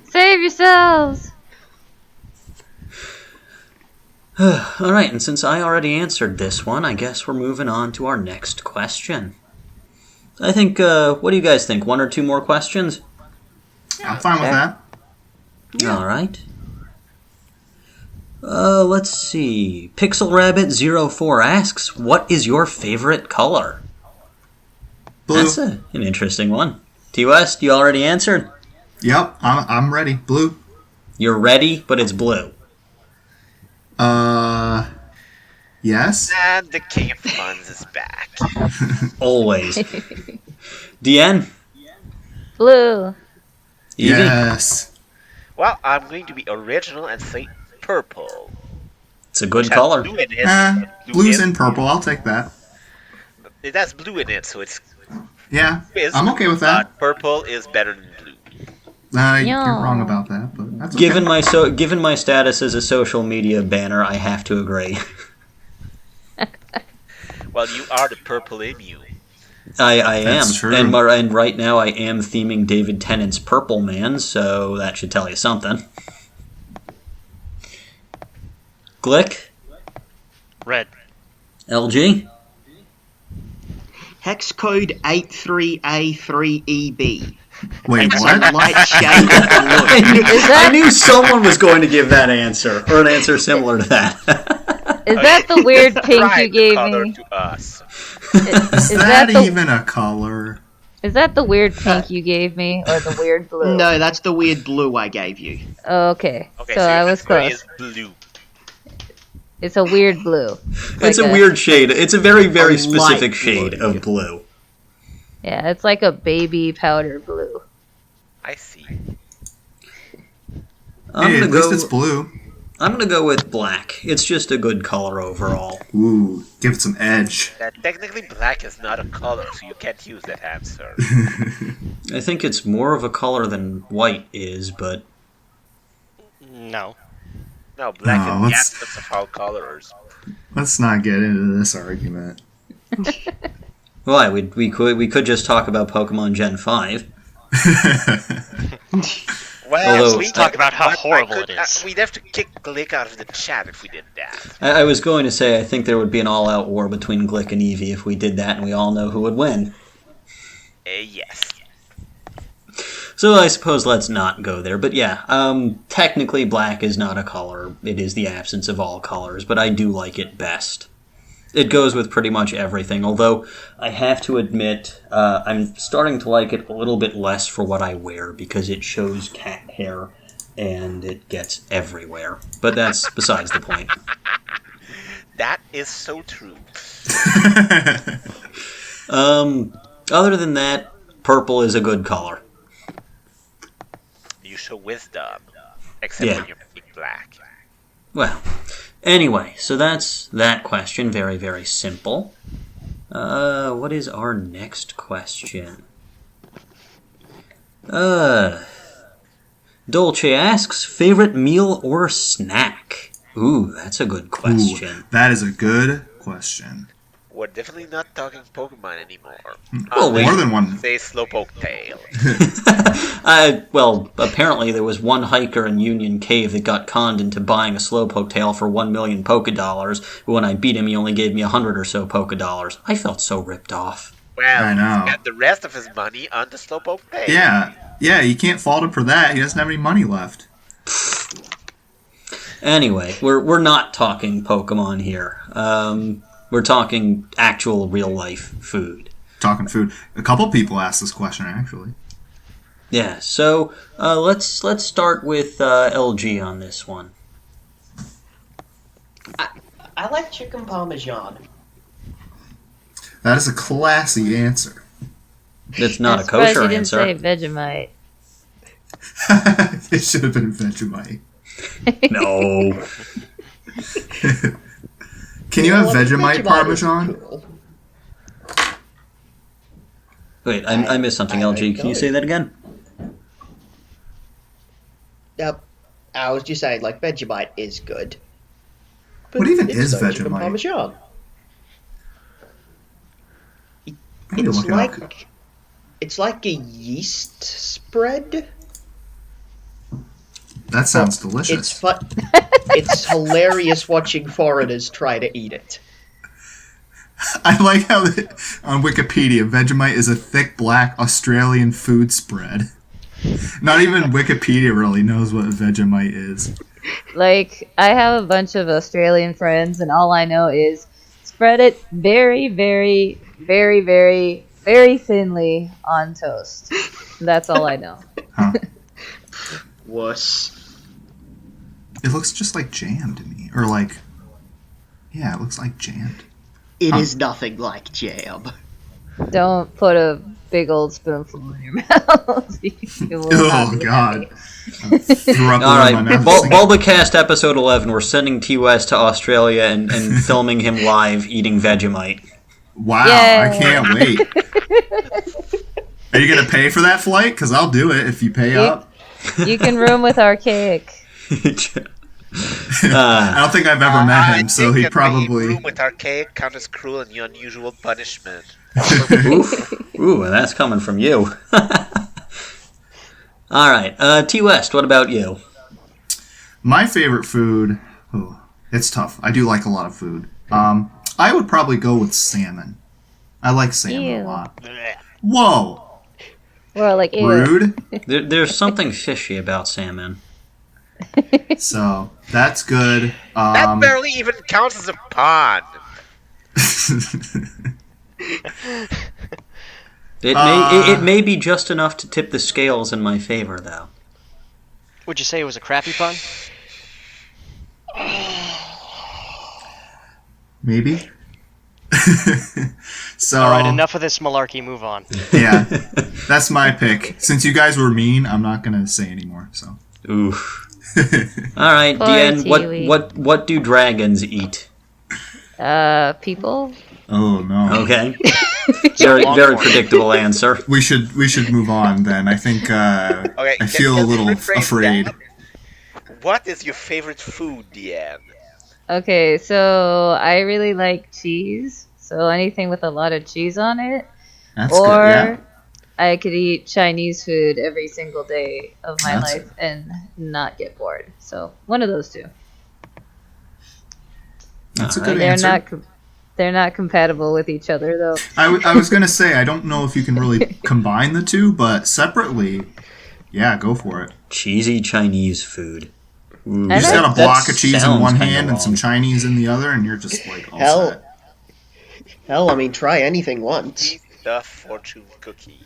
Speaker 2: Save yourselves!
Speaker 1: Alright, and since I already answered this one, I guess we're moving on to our next question. I think, what do you guys think? 1 or 2 more questions?
Speaker 5: I'm fine with that.
Speaker 1: Alright. Let's see. Pixel Rabbit 04 asks, what is your favorite color?
Speaker 5: Blue.
Speaker 1: That's an interesting one. TeaWest, you already answered?
Speaker 5: Yep, I'm ready. Blue.
Speaker 1: You're ready, but it's blue.
Speaker 5: Yes?
Speaker 3: And the King of Puns is back.
Speaker 1: Always. Deanne?
Speaker 2: Blue.
Speaker 1: Evie?
Speaker 5: Yes.
Speaker 3: Well, I'm going to be original and say purple.
Speaker 1: It's a good
Speaker 3: Which has
Speaker 1: color.
Speaker 3: blue in it.
Speaker 5: Blue's in purple. I'll take that.
Speaker 3: It has blue in it, so it's
Speaker 5: Yeah,
Speaker 3: quiz,
Speaker 5: I'm okay with that.
Speaker 3: but purple is better than blue.
Speaker 5: You're wrong about that, but that's okay.
Speaker 1: Given my status as a social media banner, I have to agree.
Speaker 3: Well, you are the purple in you.
Speaker 1: I am,
Speaker 5: That's true.
Speaker 1: and right now I am theming David Tennant's Purple Man, so that should tell you something. Glik,
Speaker 6: Red.
Speaker 1: LG,
Speaker 4: Hex code 83A3EB.
Speaker 5: Wait,
Speaker 4: It's a
Speaker 5: what?
Speaker 4: light shade of blue.
Speaker 1: I knew someone was going to give that answer, or an answer similar to that.
Speaker 2: Is that the weird pink you
Speaker 3: Describe the
Speaker 2: gave
Speaker 3: color
Speaker 2: me?
Speaker 3: to us.
Speaker 5: Is that even a color?
Speaker 2: Is that the weird pink you gave me, or the weird blue?
Speaker 4: No, that's the weird blue I gave you.
Speaker 2: Oh, okay.
Speaker 3: Okay,
Speaker 2: So
Speaker 3: your
Speaker 2: I was
Speaker 3: answer
Speaker 2: close.
Speaker 3: is blue.
Speaker 2: It's a weird blue.
Speaker 1: It's
Speaker 2: Like
Speaker 1: a weird shade. It's a very, very
Speaker 4: A
Speaker 1: specific
Speaker 4: light
Speaker 1: shade
Speaker 4: blue.
Speaker 1: of blue.
Speaker 2: Yeah, it's like a baby powder blue.
Speaker 3: I see.
Speaker 5: Hey, at least it's blue.
Speaker 1: I'm gonna go with black. It's just a good color overall.
Speaker 5: Ooh, give it some edge.
Speaker 3: Technically, black is not a color, so you can't use that answer.
Speaker 1: I think it's more of a color than white is, but
Speaker 6: No.
Speaker 3: No, black
Speaker 5: No,
Speaker 3: is the
Speaker 5: let's-
Speaker 3: essence of all colors.
Speaker 5: Let's not get into this argument.
Speaker 1: why? We could just talk about Pokemon Gen 5.
Speaker 3: Well,
Speaker 1: Although-
Speaker 3: we
Speaker 6: Talk about how
Speaker 3: but I
Speaker 6: horrible
Speaker 3: could-
Speaker 6: it is.
Speaker 3: We'd have to kick Glik out of the chat if we did that.
Speaker 1: I was going to say I think there would be an all-out war between Glik and Evie if we did that, and we all know who would win.
Speaker 3: Yes.
Speaker 1: So I suppose let's not go there. But yeah, technically black is not a color. It is the absence of all colors, but I do like it best. It goes with pretty much everything, although I have to admit I'm starting to like it a little bit less for what I wear because it shows cat hair and it gets everywhere. But that's besides the point.
Speaker 3: That is so true.
Speaker 1: Other than that, purple is a good color.
Speaker 3: You show wisdom. Except
Speaker 1: Yeah.
Speaker 3: when you're big black.
Speaker 1: Well, anyway, so that's that question. Very, very simple. What is our next question? Dolce asks, favorite meal or snack? Ooh, that's a good question.
Speaker 5: Ooh, that is a good question.
Speaker 3: We're definitely not talking Pokemon anymore.
Speaker 1: Well,
Speaker 5: More than one.
Speaker 3: Say Slowpoke Tail.
Speaker 1: Well, apparently there was one hiker in Union Cave that got conned into buying a Slowpoke tail for 1 million Poké Dollars. But when I beat him, he only gave me 100 or so Poké Dollars. I felt so ripped off.
Speaker 3: Well,
Speaker 5: I know.
Speaker 3: he spent the rest of his money on the Slowpoke Tail.
Speaker 5: Yeah, you can't fault him for that. He doesn't have any money left.
Speaker 1: Anyway, we're not talking Pokemon here. We're talking actual real life food.
Speaker 5: Talking food. A couple people asked this question, actually.
Speaker 1: Yeah, so let's start with LG on this one.
Speaker 4: I like chicken parmesan.
Speaker 5: That is a classy answer.
Speaker 1: That's not
Speaker 2: I'm
Speaker 1: a kosher
Speaker 2: surprised you didn't
Speaker 1: answer.
Speaker 2: say Vegemite.
Speaker 5: It should have been Vegemite.
Speaker 1: No.
Speaker 5: Can you have Vegemite Parmesan?
Speaker 4: Cool.
Speaker 1: Wait, I missed something,
Speaker 4: I
Speaker 1: LG.
Speaker 4: don't
Speaker 1: Can you
Speaker 4: know.
Speaker 1: say that again?
Speaker 4: Yep. I was just saying, like, Vegemite is good. But
Speaker 5: What even
Speaker 4: it's
Speaker 5: is
Speaker 4: so chicken
Speaker 5: Vegemite?
Speaker 4: Parmesan.
Speaker 5: I need to
Speaker 4: It's
Speaker 5: look it up.
Speaker 4: like it's like a yeast spread.
Speaker 5: That sounds
Speaker 4: It's
Speaker 5: delicious.
Speaker 4: fun. It's hilarious watching foreigners try to eat it.
Speaker 5: I like how on Wikipedia, Vegemite is a thick black Australian food spread. Not even Wikipedia really knows what Vegemite is.
Speaker 2: Like, I have a bunch of Australian friends, and all I know is spread it very, very, very, very, very thinly on toast. That's all I know.
Speaker 5: Huh.
Speaker 4: Wuss.
Speaker 5: It looks just like jam to me. Or like, yeah, it looks like jammed.
Speaker 4: It is nothing like jam.
Speaker 2: Don't put a big old spoonful in your mouth. You will not
Speaker 5: Oh
Speaker 2: be
Speaker 5: God!
Speaker 2: happy.
Speaker 5: Threw up
Speaker 1: All right,
Speaker 5: in my mouth.
Speaker 1: Bulbacast episode 11. We're sending TeaWest to Australia and filming him live eating Vegemite.
Speaker 5: Wow!
Speaker 2: Yay.
Speaker 5: I can't wait. Are you gonna pay for that flight? Because I'll do it if you pay up.
Speaker 2: You can room with Archaic.
Speaker 5: I don't think I've ever met him, so he'd probably.
Speaker 3: Room with Archaic count as cruel and unusual punishment.
Speaker 1: Ooh, that's coming from you. All right, TeaWest, what about you?
Speaker 5: My favorite food. Oh, it's tough. I do like a lot of food. I would probably go with salmon. I like salmon
Speaker 2: Ew.
Speaker 5: a lot. Whoa!
Speaker 2: Well, like ew.
Speaker 5: Rude.
Speaker 1: There's something fishy about salmon.
Speaker 5: So that's good.
Speaker 3: That barely even counts as a pun.
Speaker 1: It may be just enough to tip the scales in my favor, though.
Speaker 6: Would you say it was a crappy pun?
Speaker 5: Maybe. So
Speaker 6: All right, enough of this malarkey. Move on.
Speaker 5: yeah, that's my pick. Since you guys were mean, I'm not gonna say anymore. So.
Speaker 1: Oof. All right,
Speaker 2: Poor
Speaker 1: Deanne,
Speaker 2: Tiwi.
Speaker 1: what do dragons eat?
Speaker 2: People?
Speaker 5: Oh no.
Speaker 1: Okay. Very predictable answer.
Speaker 5: We should move on then. I think
Speaker 3: Okay,
Speaker 5: I feel a
Speaker 3: can we
Speaker 5: little
Speaker 3: rephrase
Speaker 5: afraid.
Speaker 3: that? What is your favorite food, Deanne?
Speaker 2: Okay, so I really like cheese. So anything with a lot of cheese on it.
Speaker 5: That's
Speaker 2: Or
Speaker 5: good. Yeah.
Speaker 2: I could eat Chinese food every single day of my
Speaker 5: That's-
Speaker 2: life and not get bored. So one of those two.
Speaker 5: That's a
Speaker 1: All
Speaker 5: good
Speaker 1: right.
Speaker 5: answer.
Speaker 2: They're not compatible with each other though.
Speaker 5: I was gonna say I don't know if you can really combine the two, but separately, yeah, go for it.
Speaker 1: Cheesy Chinese food. Ooh,
Speaker 5: You just
Speaker 2: that-
Speaker 5: got a block of cheese in
Speaker 1: sounds
Speaker 5: one
Speaker 1: kinda
Speaker 5: hand and some
Speaker 1: wrong.
Speaker 5: Chinese in the other, and you're just like all
Speaker 4: Hell,
Speaker 5: set.
Speaker 4: hell, I mean, try anything once.
Speaker 3: Cheese stuffed fortune cookies.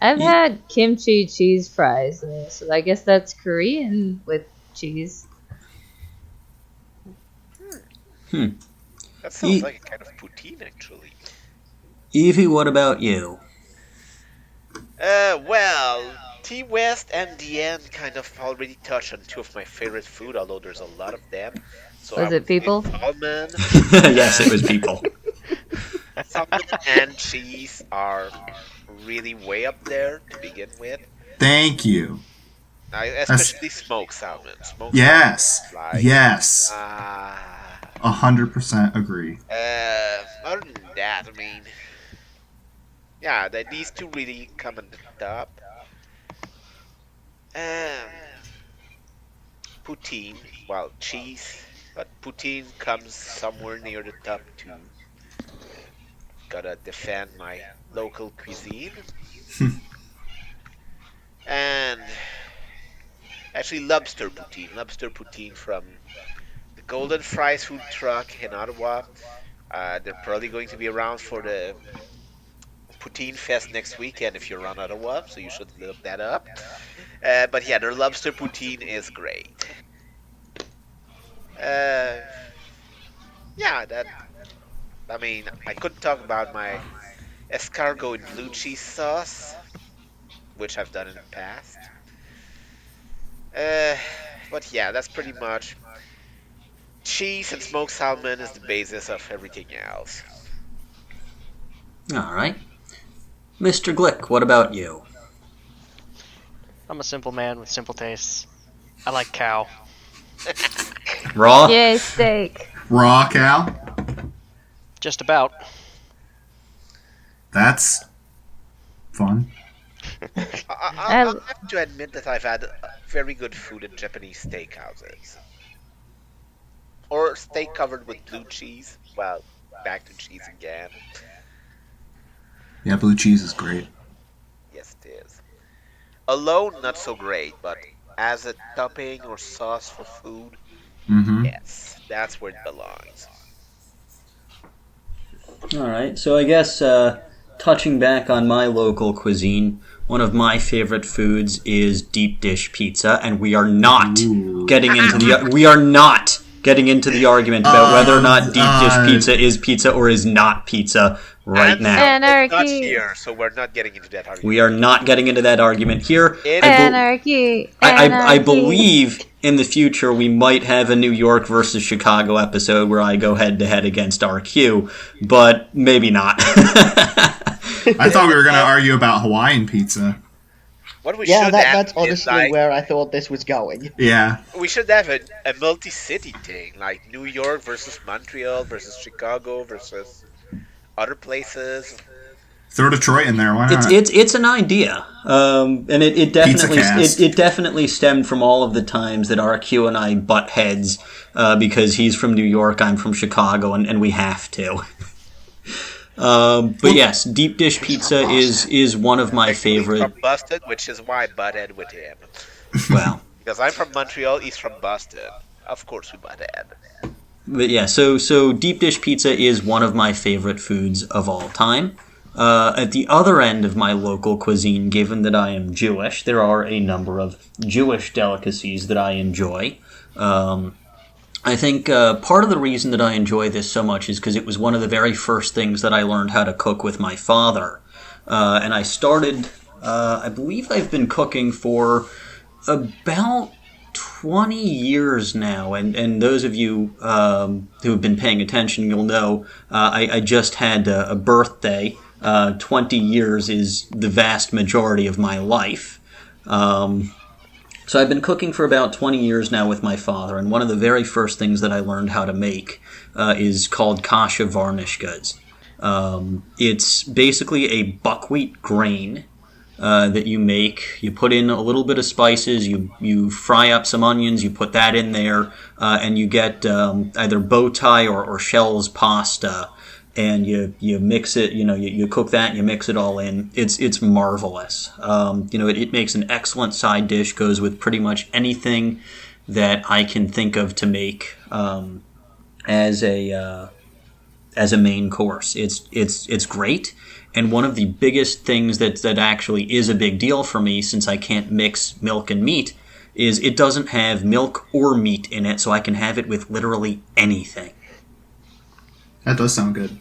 Speaker 2: I've had kimchi cheese fries though, so I guess that's Korean with cheese.
Speaker 3: That sounds
Speaker 1: Ye-
Speaker 3: like a kind of poutine, actually.
Speaker 1: Evie, what about you?
Speaker 3: Well, TeaWest and Deanne kind of already touched on two of my favorite food, although there's a lot of them. So
Speaker 2: Was
Speaker 3: I
Speaker 2: it
Speaker 3: would say
Speaker 2: people?
Speaker 3: Salmon,
Speaker 1: Yes, it was people.
Speaker 3: salmon and cheese are really way up there to begin with.
Speaker 5: Thank you.
Speaker 3: Especially smoked salmon. Smoked
Speaker 5: Yes.
Speaker 3: salmon is like,
Speaker 5: Yes. 100% agree.
Speaker 3: other than that, I mean, yeah, these two really come in the top. Poutine, well, cheese, but poutine comes somewhere near the top too. Gotta defend my local cuisine. And actually, lobster poutine. Lobster poutine from the Golden Fries food truck in Ottawa. They're probably going to be around for the Poutine Fest next weekend if you're around Ottawa, so you should look that up. But yeah, their lobster poutine is great. Yeah, that. I mean, I could talk about my escargot and blue cheese sauce, which I've done in the past. But yeah, that's pretty much. Cheese and smoked salmon is the basis of everything else.
Speaker 1: All right. Mr. Glick, what about you?
Speaker 6: I'm a simple man with simple tastes. I like cow.
Speaker 1: Raw?
Speaker 2: Yay, steak.
Speaker 5: Raw cow?
Speaker 6: Just about.
Speaker 5: That's fun.
Speaker 3: I have to admit that I've had very good food in Japanese steakhouses. Or steak covered with blue cheese. Well, back to cheese again.
Speaker 5: Yeah, blue cheese is great.
Speaker 3: Yes, it is. Alone, not so great, but as a topping or sauce for food,
Speaker 5: Mm-hmm.
Speaker 3: yes, that's where it belongs.
Speaker 1: All right. So I guess touching back on my local cuisine, one of my favorite foods is deep dish pizza, and we are not getting into the argument about whether or not deep dish pizza is pizza or is not pizza. right
Speaker 3: And
Speaker 1: now.
Speaker 3: it's not
Speaker 2: Anarchy.
Speaker 3: here, so we're not getting into that argument.
Speaker 1: We are not getting into that argument here.
Speaker 3: It-
Speaker 2: Anarchy.
Speaker 1: I
Speaker 2: Anarchy.
Speaker 1: believe in the future we might have a New York versus Chicago episode where I go head to head against RQ, but maybe not.
Speaker 5: I thought we were going to argue about Hawaiian pizza.
Speaker 3: What we
Speaker 4: Yeah,
Speaker 3: should have
Speaker 4: that's
Speaker 3: is,
Speaker 4: honestly
Speaker 3: like,
Speaker 4: where I thought this was going.
Speaker 5: Yeah.
Speaker 3: we should have a multi-city thing, like New York versus Montreal versus Chicago versus other places.
Speaker 5: Throw Detroit in there. Why not?
Speaker 1: It's an idea, and it definitely
Speaker 5: Pizzacast.
Speaker 1: it definitely stemmed from all of the times that RQ and I butt heads because he's from New York, I'm from Chicago, and we have to. But yes, deep dish pizza is one of my favorite.
Speaker 3: From Boston, which is why I butted with him.
Speaker 1: Well,
Speaker 3: Because I'm from Montreal, he's from Boston. Of course we butted.
Speaker 1: but yeah, so deep dish pizza is one of my favorite foods of all time. At the other end of my local cuisine, given that I am Jewish, there are a number of Jewish delicacies that I enjoy. I think part of the reason that I enjoy this so much is because it was one of the very first things that I learned how to cook with my father. And I started, I believe I've been cooking for about 20 years now. And those of you who have been paying attention, you'll know I just had a birthday. 20 years is the vast majority of my life. So I've been cooking for about 20 years now with my father, and one of the very first things that I learned how to make is called kasha varnishkas. It's basically a buckwheat grain that you make. You put in a little bit of spices, you fry up some onions, you put that in there, and you get either bow tie or shells pasta, and you mix it, you cook that and you mix it all in. It's marvelous. It makes an excellent side dish, goes with pretty much anything that I can think of to make as a main course. It's great, and one of the biggest things that actually is a big deal for me, since I can't mix milk and meat, is it doesn't have milk or meat in it, so I can have it with literally anything.
Speaker 5: That does sound good.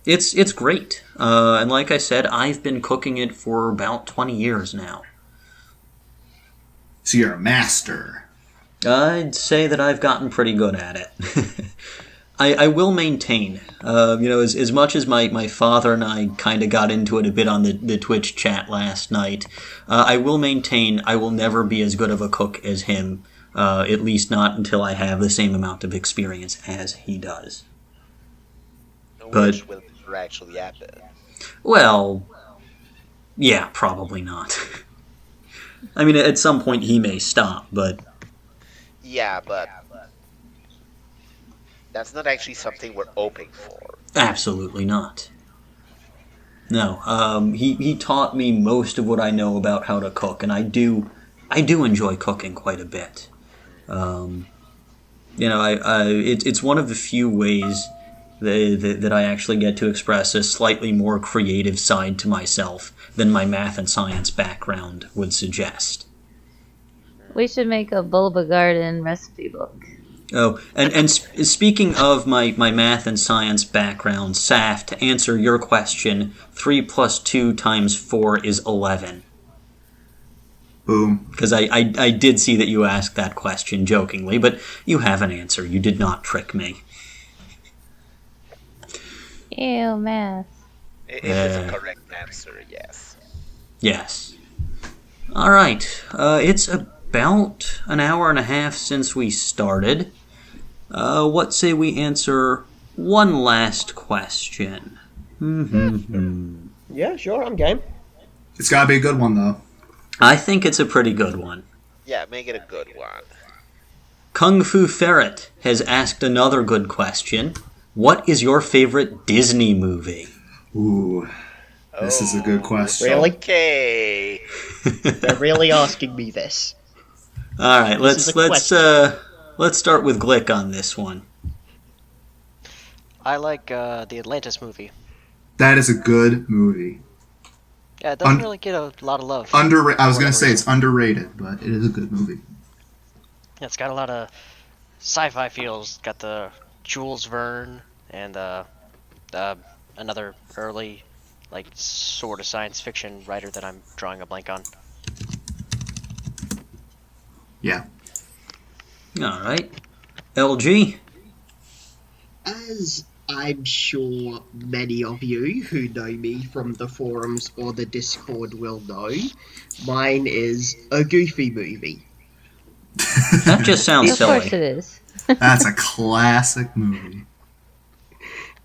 Speaker 1: It's great. And like I said, I've been cooking it for about 20 years now.
Speaker 5: So you're a master.
Speaker 1: I'd say that I've gotten pretty good at it. I will maintain, as much as my father and I kind of got into it a bit on the Twitch chat last night, I will maintain I will never be as good of a cook as him, at least not until I have the same amount of experience as he does.
Speaker 3: Which will never actually happen.
Speaker 1: Well, yeah, probably not. I mean, at some point he may stop, but...
Speaker 3: Yeah, but that's not actually something we're hoping for.
Speaker 1: Absolutely not. No, he taught me most of what I know about how to cook, and I do enjoy cooking quite a bit. It's one of the few ways that I actually get to express a slightly more creative side to myself than my math and science background would suggest.
Speaker 2: We should make a Bulba Garden recipe book.
Speaker 1: Oh, and speaking of my math and science background, Saf, to answer your question, 3 + 2 × 4 is 11.
Speaker 5: Boom.
Speaker 1: Because I did see that you asked that question jokingly, but you have an answer. You did not trick me.
Speaker 2: Ew, math.
Speaker 3: It is a correct answer, yes.
Speaker 1: Yes. All right. It's about an hour and a half since we started. What say we answer one last question?
Speaker 4: Yeah, sure, I'm game.
Speaker 5: It's gotta be a good one, though.
Speaker 1: I think it's a pretty good one.
Speaker 3: Yeah, make it a good one.
Speaker 1: Kung Fu Ferret has asked another good question. What is your favorite Disney movie?
Speaker 5: Ooh, this is a good question.
Speaker 4: Really?
Speaker 3: Okay.
Speaker 4: They're really asking me this.
Speaker 1: All right,
Speaker 4: This is
Speaker 1: let's
Speaker 4: a
Speaker 1: let's start with Glik on this one.
Speaker 6: I like the Atlantis movie.
Speaker 5: That is a good movie.
Speaker 6: Yeah, it doesn't really get a lot of love.
Speaker 5: I was gonna say it's underrated, but it is a good movie.
Speaker 6: Yeah, it's got a lot of sci-fi feels. Got the Jules Verne and I another early, like, sort of science fiction writer that I'm drawing a blank on.
Speaker 5: Yeah.
Speaker 1: All right. LG?
Speaker 4: As I'm sure many of you who know me from the forums or the Discord will know, mine is a Goofy movie.
Speaker 1: That just sounds
Speaker 2: Of
Speaker 1: silly.
Speaker 2: course it is.
Speaker 5: That's a classic movie.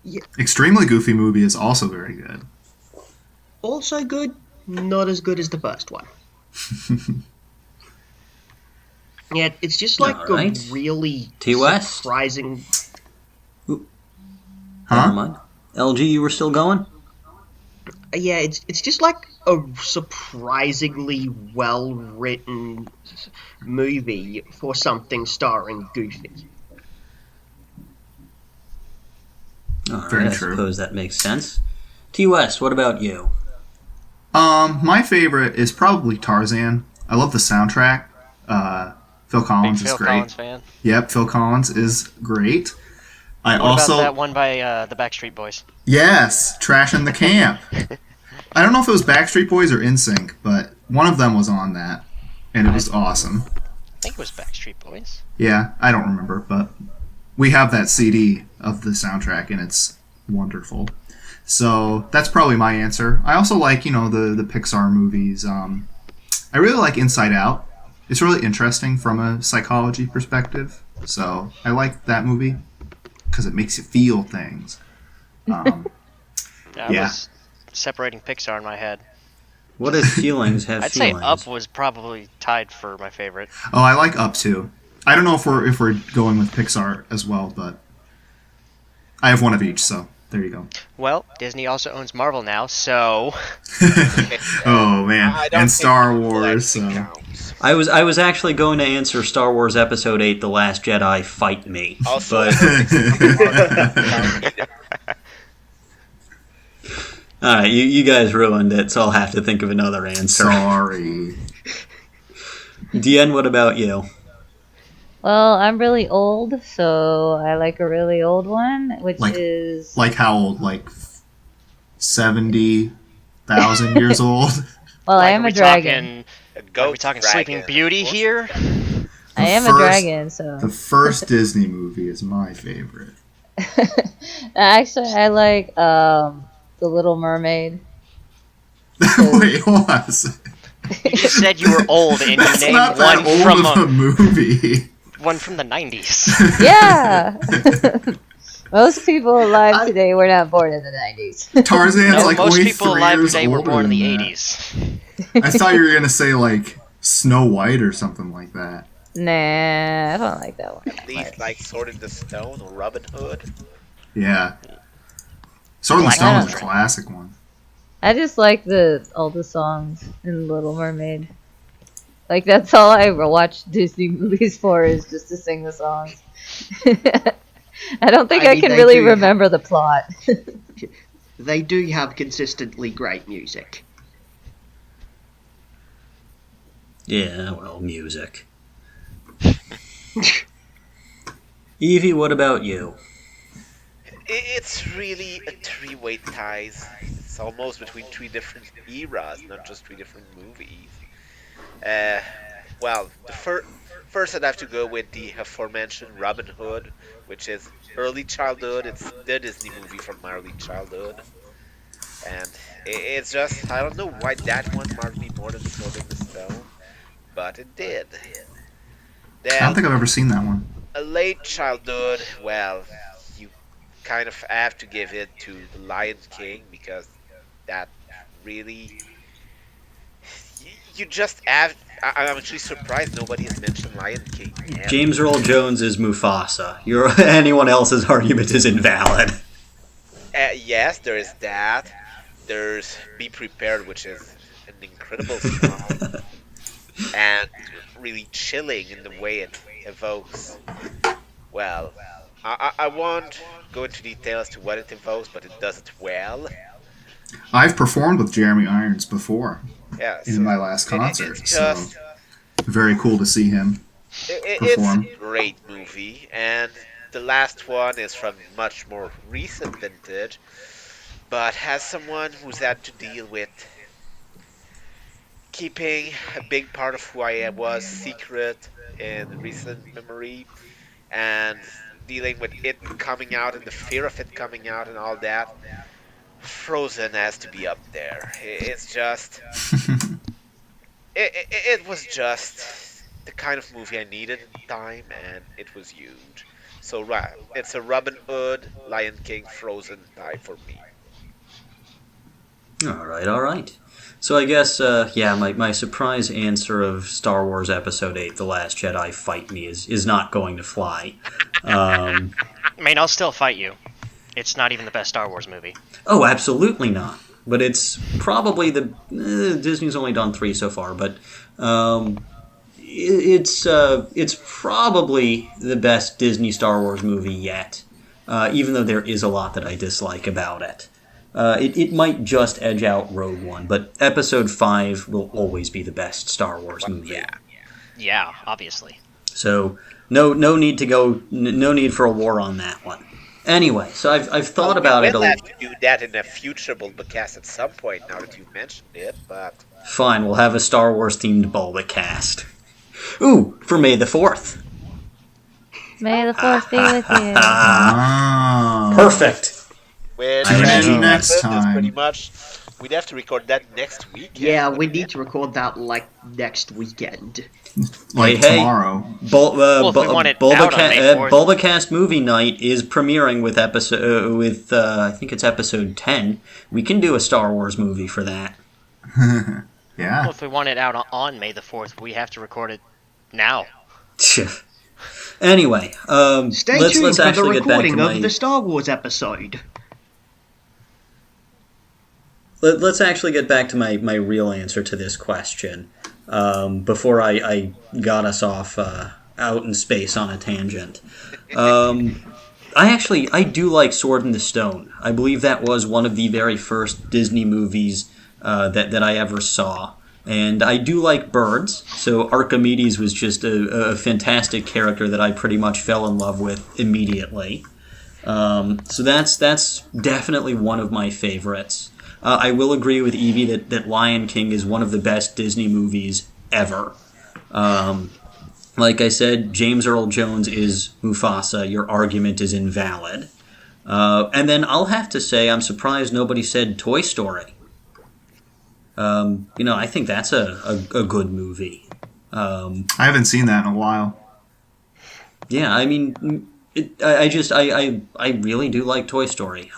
Speaker 4: Yeah.
Speaker 5: Extremely Goofy movie is also very good.
Speaker 4: Also good, not as good as the first one. Yeah, it's just like
Speaker 1: Alright.
Speaker 4: a really
Speaker 1: TeaWest?
Speaker 4: surprising...
Speaker 1: Never
Speaker 5: Huh?
Speaker 1: mind. LG, you were still going?
Speaker 4: Yeah, it's just like a surprisingly well-written movie for something starring Goofy.
Speaker 1: All
Speaker 5: Very
Speaker 1: right, I
Speaker 5: true.
Speaker 1: suppose that makes sense. TeaWest, what about you?
Speaker 5: My favorite is probably Tarzan. I love the soundtrack. Phil
Speaker 6: Big
Speaker 5: Collins
Speaker 6: Phil
Speaker 5: is great.
Speaker 6: Collins fan.
Speaker 5: Yep, Phil Collins is great. I
Speaker 6: What
Speaker 5: also
Speaker 6: about that one by the Backstreet Boys?
Speaker 5: yes, Trash in the Camp. I don't know if it was Backstreet Boys or NSYNC, but one of them was on that, and it was awesome.
Speaker 6: I think it was Backstreet Boys.
Speaker 5: Yeah, I don't remember, but we have that CD of the soundtrack, and it's wonderful. So that's probably my answer. I also like, the Pixar movies. I really like Inside Out. It's really interesting from a psychology perspective. So I like that movie because it makes you feel things.
Speaker 6: I
Speaker 5: Yeah.
Speaker 6: was separating Pixar in my head.
Speaker 1: What if feelings have
Speaker 6: I'd say
Speaker 1: feelings?
Speaker 6: Up was probably tied for my favorite.
Speaker 5: Oh, I like Up too. I don't know if we're going with Pixar as well, but I have one of each, so there you go.
Speaker 6: Well, Disney also owns Marvel now, so
Speaker 5: Oh man,
Speaker 3: I don't
Speaker 5: and
Speaker 3: think
Speaker 5: Star
Speaker 3: that
Speaker 5: Wars.
Speaker 3: actually
Speaker 5: So.
Speaker 3: counts.
Speaker 1: I was actually going to answer Star Wars Episode 8, The Last Jedi, Fight Me.
Speaker 3: Also,
Speaker 1: But, alright, you guys ruined it, so I'll have to think of another answer.
Speaker 5: Sorry.
Speaker 1: Dien, what about you?
Speaker 2: Well, I'm really old, so I like a really old one, which
Speaker 5: Like-
Speaker 2: is
Speaker 5: Like how old? Like 70,000 years old?
Speaker 2: well, I
Speaker 6: like,
Speaker 2: am
Speaker 6: are
Speaker 2: a
Speaker 6: we
Speaker 2: dragon.
Speaker 6: Are we talking Sleeping Beauty here?
Speaker 2: I am a
Speaker 5: first-
Speaker 2: dragon, so
Speaker 5: The first Disney movie is my favorite.
Speaker 2: actually I like The Little Mermaid.
Speaker 5: Wait, hold on a second.
Speaker 6: You just said you were old, and you
Speaker 5: That's
Speaker 6: named
Speaker 5: not that
Speaker 6: one
Speaker 5: old
Speaker 6: from
Speaker 5: of a movie.
Speaker 6: one from the 90s.
Speaker 2: Yeah. Most people alive today were not born in the 90s.
Speaker 5: Tarzan's
Speaker 6: No,
Speaker 5: like
Speaker 6: most
Speaker 5: only
Speaker 6: people
Speaker 5: 3
Speaker 6: alive
Speaker 5: years
Speaker 6: today were
Speaker 5: older
Speaker 6: born in the
Speaker 5: than that.
Speaker 6: 80s.
Speaker 5: I thought you were gonna say like Snow White or something like that.
Speaker 2: Nah, I don't like that one.
Speaker 3: At least like Sword in the Stone or Robin Hood.
Speaker 5: Yeah. Sword in the
Speaker 6: Black
Speaker 5: Stone is a
Speaker 2: Panther.
Speaker 5: classic one.
Speaker 2: I just like all the songs in Little Mermaid. Like that's all I watch Disney movies for is just to sing the songs. I don't think
Speaker 4: I
Speaker 2: I,
Speaker 4: mean,
Speaker 2: can
Speaker 4: they
Speaker 2: really
Speaker 4: do-
Speaker 2: remember the plot.
Speaker 4: They do have consistently great music.
Speaker 1: Yeah, well, music. Evie, what about you?
Speaker 3: It's really a three-way ties. It's almost between 3 different eras, not just 3 different movies. Well, the first I'd have to go with the aforementioned Robin Hood, which is early childhood. It's the Disney movie from my early childhood. And it's just, I don't know why that one marked me more than Sword in the Stone, but it did.
Speaker 5: I don't
Speaker 3: Then,
Speaker 5: think I've ever seen that one.
Speaker 3: a late childhood, well, you kind of have to give it to The Lion King, because that really... You just have... I'm actually surprised nobody has mentioned Lion King yet.
Speaker 1: James Earl Jones is Mufasa. Anyone else's argument is invalid.
Speaker 3: Yes, there is that. There's Be Prepared, which is an incredible song. And really chilling in the way it evokes. Well, I won't go into detail as to what it evokes, but it does it well.
Speaker 5: I've performed with Jeremy Irons before
Speaker 3: Yeah,
Speaker 5: in my last concert,
Speaker 3: it's
Speaker 5: so
Speaker 3: just
Speaker 5: very cool to see him. perform.
Speaker 3: it's a great movie, and the last one is from much more recent vintage. But as someone who's had to deal with keeping a big part of who I was secret in recent memory, and dealing with it coming out and the fear of it coming out and all that, Frozen has to be up there. It's just, it was just the kind of movie I needed at the time, and it was huge. So right, it's a Robin Hood, Lion King, Frozen tie for me.
Speaker 1: All right. So I guess, my surprise answer of Star Wars Episode 8, The Last Jedi, Fight Me is not going to fly.
Speaker 6: I mean, I'll still fight you. It's not even the best Star Wars movie.
Speaker 1: Oh, absolutely not. But it's probably Disney's only done 3 so far, but it's probably the best Disney Star Wars movie yet, even though there is a lot that I dislike about it. It might just edge out Rogue One, but Episode 5 will always be the best Star Wars movie.
Speaker 6: Yeah, obviously.
Speaker 1: So no need for a war on that one. Anyway, so I've thought about it a
Speaker 3: We'll
Speaker 1: little.
Speaker 3: have to do that in a future Bulbacast at some point. Now that you've mentioned it, but
Speaker 1: Fine, we'll have a Star Wars themed Bulbacast. Ooh, for May the 4th.
Speaker 2: May the force be with you.
Speaker 1: Perfect.
Speaker 3: when
Speaker 5: Tune
Speaker 3: that
Speaker 5: in
Speaker 3: happens,
Speaker 5: next
Speaker 3: it's
Speaker 5: time.
Speaker 3: pretty much we'd have to record that next week.
Speaker 4: Yeah, we need to record that like next weekend.
Speaker 5: Like
Speaker 1: Hey.
Speaker 5: tomorrow.
Speaker 6: If we want it out on May 4th.
Speaker 1: Bulbacast Movie Night is premiering with I think it's episode 10. We can do a Star Wars movie for that.
Speaker 5: Yeah.
Speaker 6: Well, if we want it out on May the 4th, we have to record it now.
Speaker 1: Anyway,
Speaker 4: Stay
Speaker 1: let's
Speaker 4: tuned for the
Speaker 1: actually get back to
Speaker 4: recording
Speaker 1: my.
Speaker 4: of the Star Wars episode.
Speaker 1: Let's actually get back to my real answer to this question before I got us off out in space on a tangent. I do like Sword in the Stone. I believe that was one of the very first Disney movies that I ever saw. And I do like birds, so Archimedes was just a fantastic character that I pretty much fell in love with immediately. So that's definitely one of my favorites. I will agree with Evie that Lion King is one of the best Disney movies ever. Like I said, James Earl Jones is Mufasa. Your argument is invalid. And then I'll have to say I'm surprised nobody said Toy Story. I think that's a good movie.
Speaker 5: I haven't seen that in a while.
Speaker 1: Yeah, I mean, I really do like Toy Story.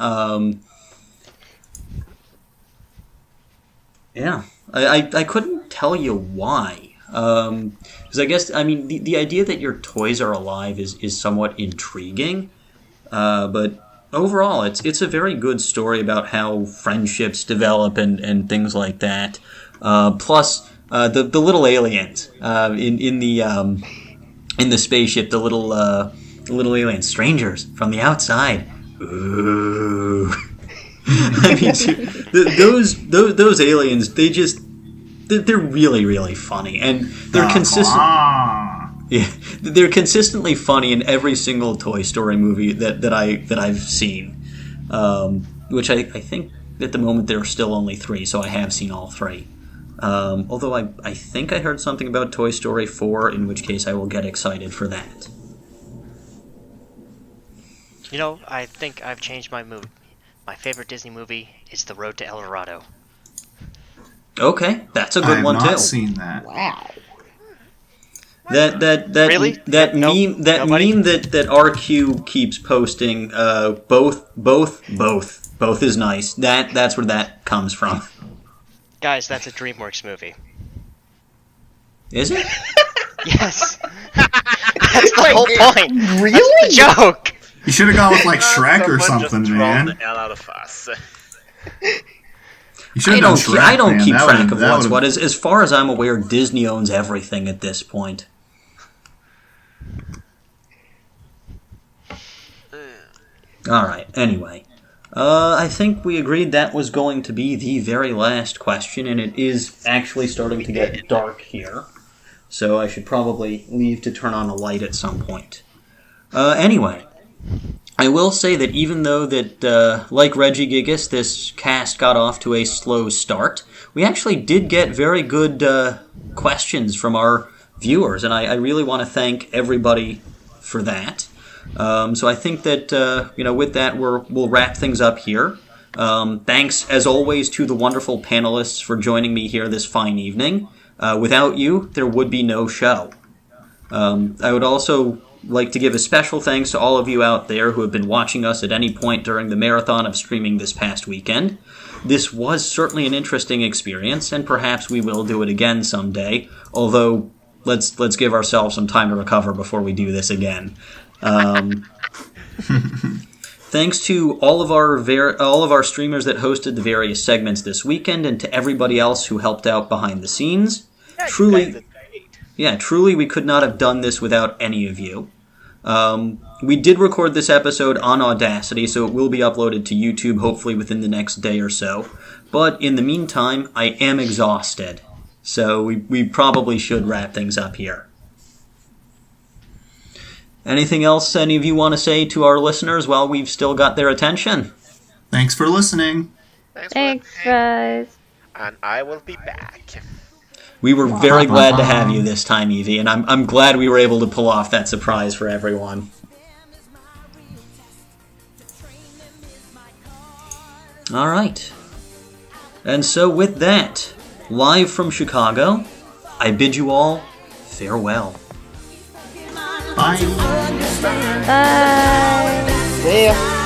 Speaker 1: Yeah, I couldn't tell you why. Because I guess, I mean, the idea that your toys are alive is somewhat intriguing. But overall, it's a very good story about how friendships develop and things like that. Plus, the little aliens in the spaceship, the little alien strangers from the outside. Ooh. I mean, those aliens, they're really, really funny, and they're consistent. Yeah, they're consistently funny in every single Toy Story movie that I've seen. Which I think at the moment there are still only 3, so I have seen all 3. Although I think I heard something about Toy Story 4, in which case I will get excited for that.
Speaker 6: You know, I think I've changed my mood. My favorite Disney movie is The Road to El Dorado.
Speaker 1: Okay, that's a
Speaker 5: I
Speaker 1: good
Speaker 5: have
Speaker 1: one
Speaker 5: not
Speaker 1: too.
Speaker 5: seen that.
Speaker 4: Wow.
Speaker 1: That
Speaker 6: Really?
Speaker 1: that
Speaker 6: Nope.
Speaker 1: meme
Speaker 6: Nobody?
Speaker 1: meme that RQ keeps posting both is nice. That's where that comes from.
Speaker 6: Guys, that's a DreamWorks movie.
Speaker 1: Is it?
Speaker 6: Yes! That's the whole point!
Speaker 4: Really?
Speaker 6: That's the joke!
Speaker 5: You should have gone with like Shrek or
Speaker 3: Someone
Speaker 5: something,
Speaker 3: just trolled
Speaker 5: man.
Speaker 3: the hell out of us.
Speaker 5: You should
Speaker 1: I
Speaker 5: have done
Speaker 1: don't
Speaker 5: Shrek,
Speaker 1: I don't
Speaker 5: man.
Speaker 1: keep
Speaker 5: That
Speaker 1: track
Speaker 5: would've-
Speaker 1: of
Speaker 5: that
Speaker 1: what's
Speaker 5: would've-
Speaker 1: what. As far as I'm aware, Disney owns everything at this point. All right. Anyway, I think we agreed that was going to be the very last question, and it is actually starting to get dark here. So I should probably leave to turn on a light at some point. Anyway, I will say that even though that, like Reggie Gigas, this cast got off to a slow start, we actually did get very good questions from our viewers, and I really want to thank everybody for that. So I think that, with that, we'll wrap things up here. Thanks, as always, to the wonderful panelists for joining me here this fine evening. Without you, there would be no show. I would also like to give a special thanks to all of you out there who have been watching us at any point during the marathon of streaming this past weekend. This was certainly an interesting experience, and perhaps we will do it again someday, although let's give ourselves some time to recover before we do this again. Thanks to all of our streamers that hosted the various segments this weekend, and to everybody else who helped out behind the scenes. Truly, we could not have done this without any of you. We did record this episode on Audacity, so it will be uploaded to YouTube hopefully within the next day or so. But in the meantime, I am exhausted, so we probably should wrap things up here. Anything else any of you want to say to our listeners while we've still got their attention?
Speaker 5: Thanks for listening.
Speaker 2: Thanks, guys.
Speaker 3: And I will be back.
Speaker 1: We were very glad to have you this time, Evie, and I'm glad we were able to pull off that surprise for everyone. All right. And so with that, live from Chicago, I bid you all farewell.
Speaker 5: Bye.
Speaker 2: Bye.
Speaker 4: See ya.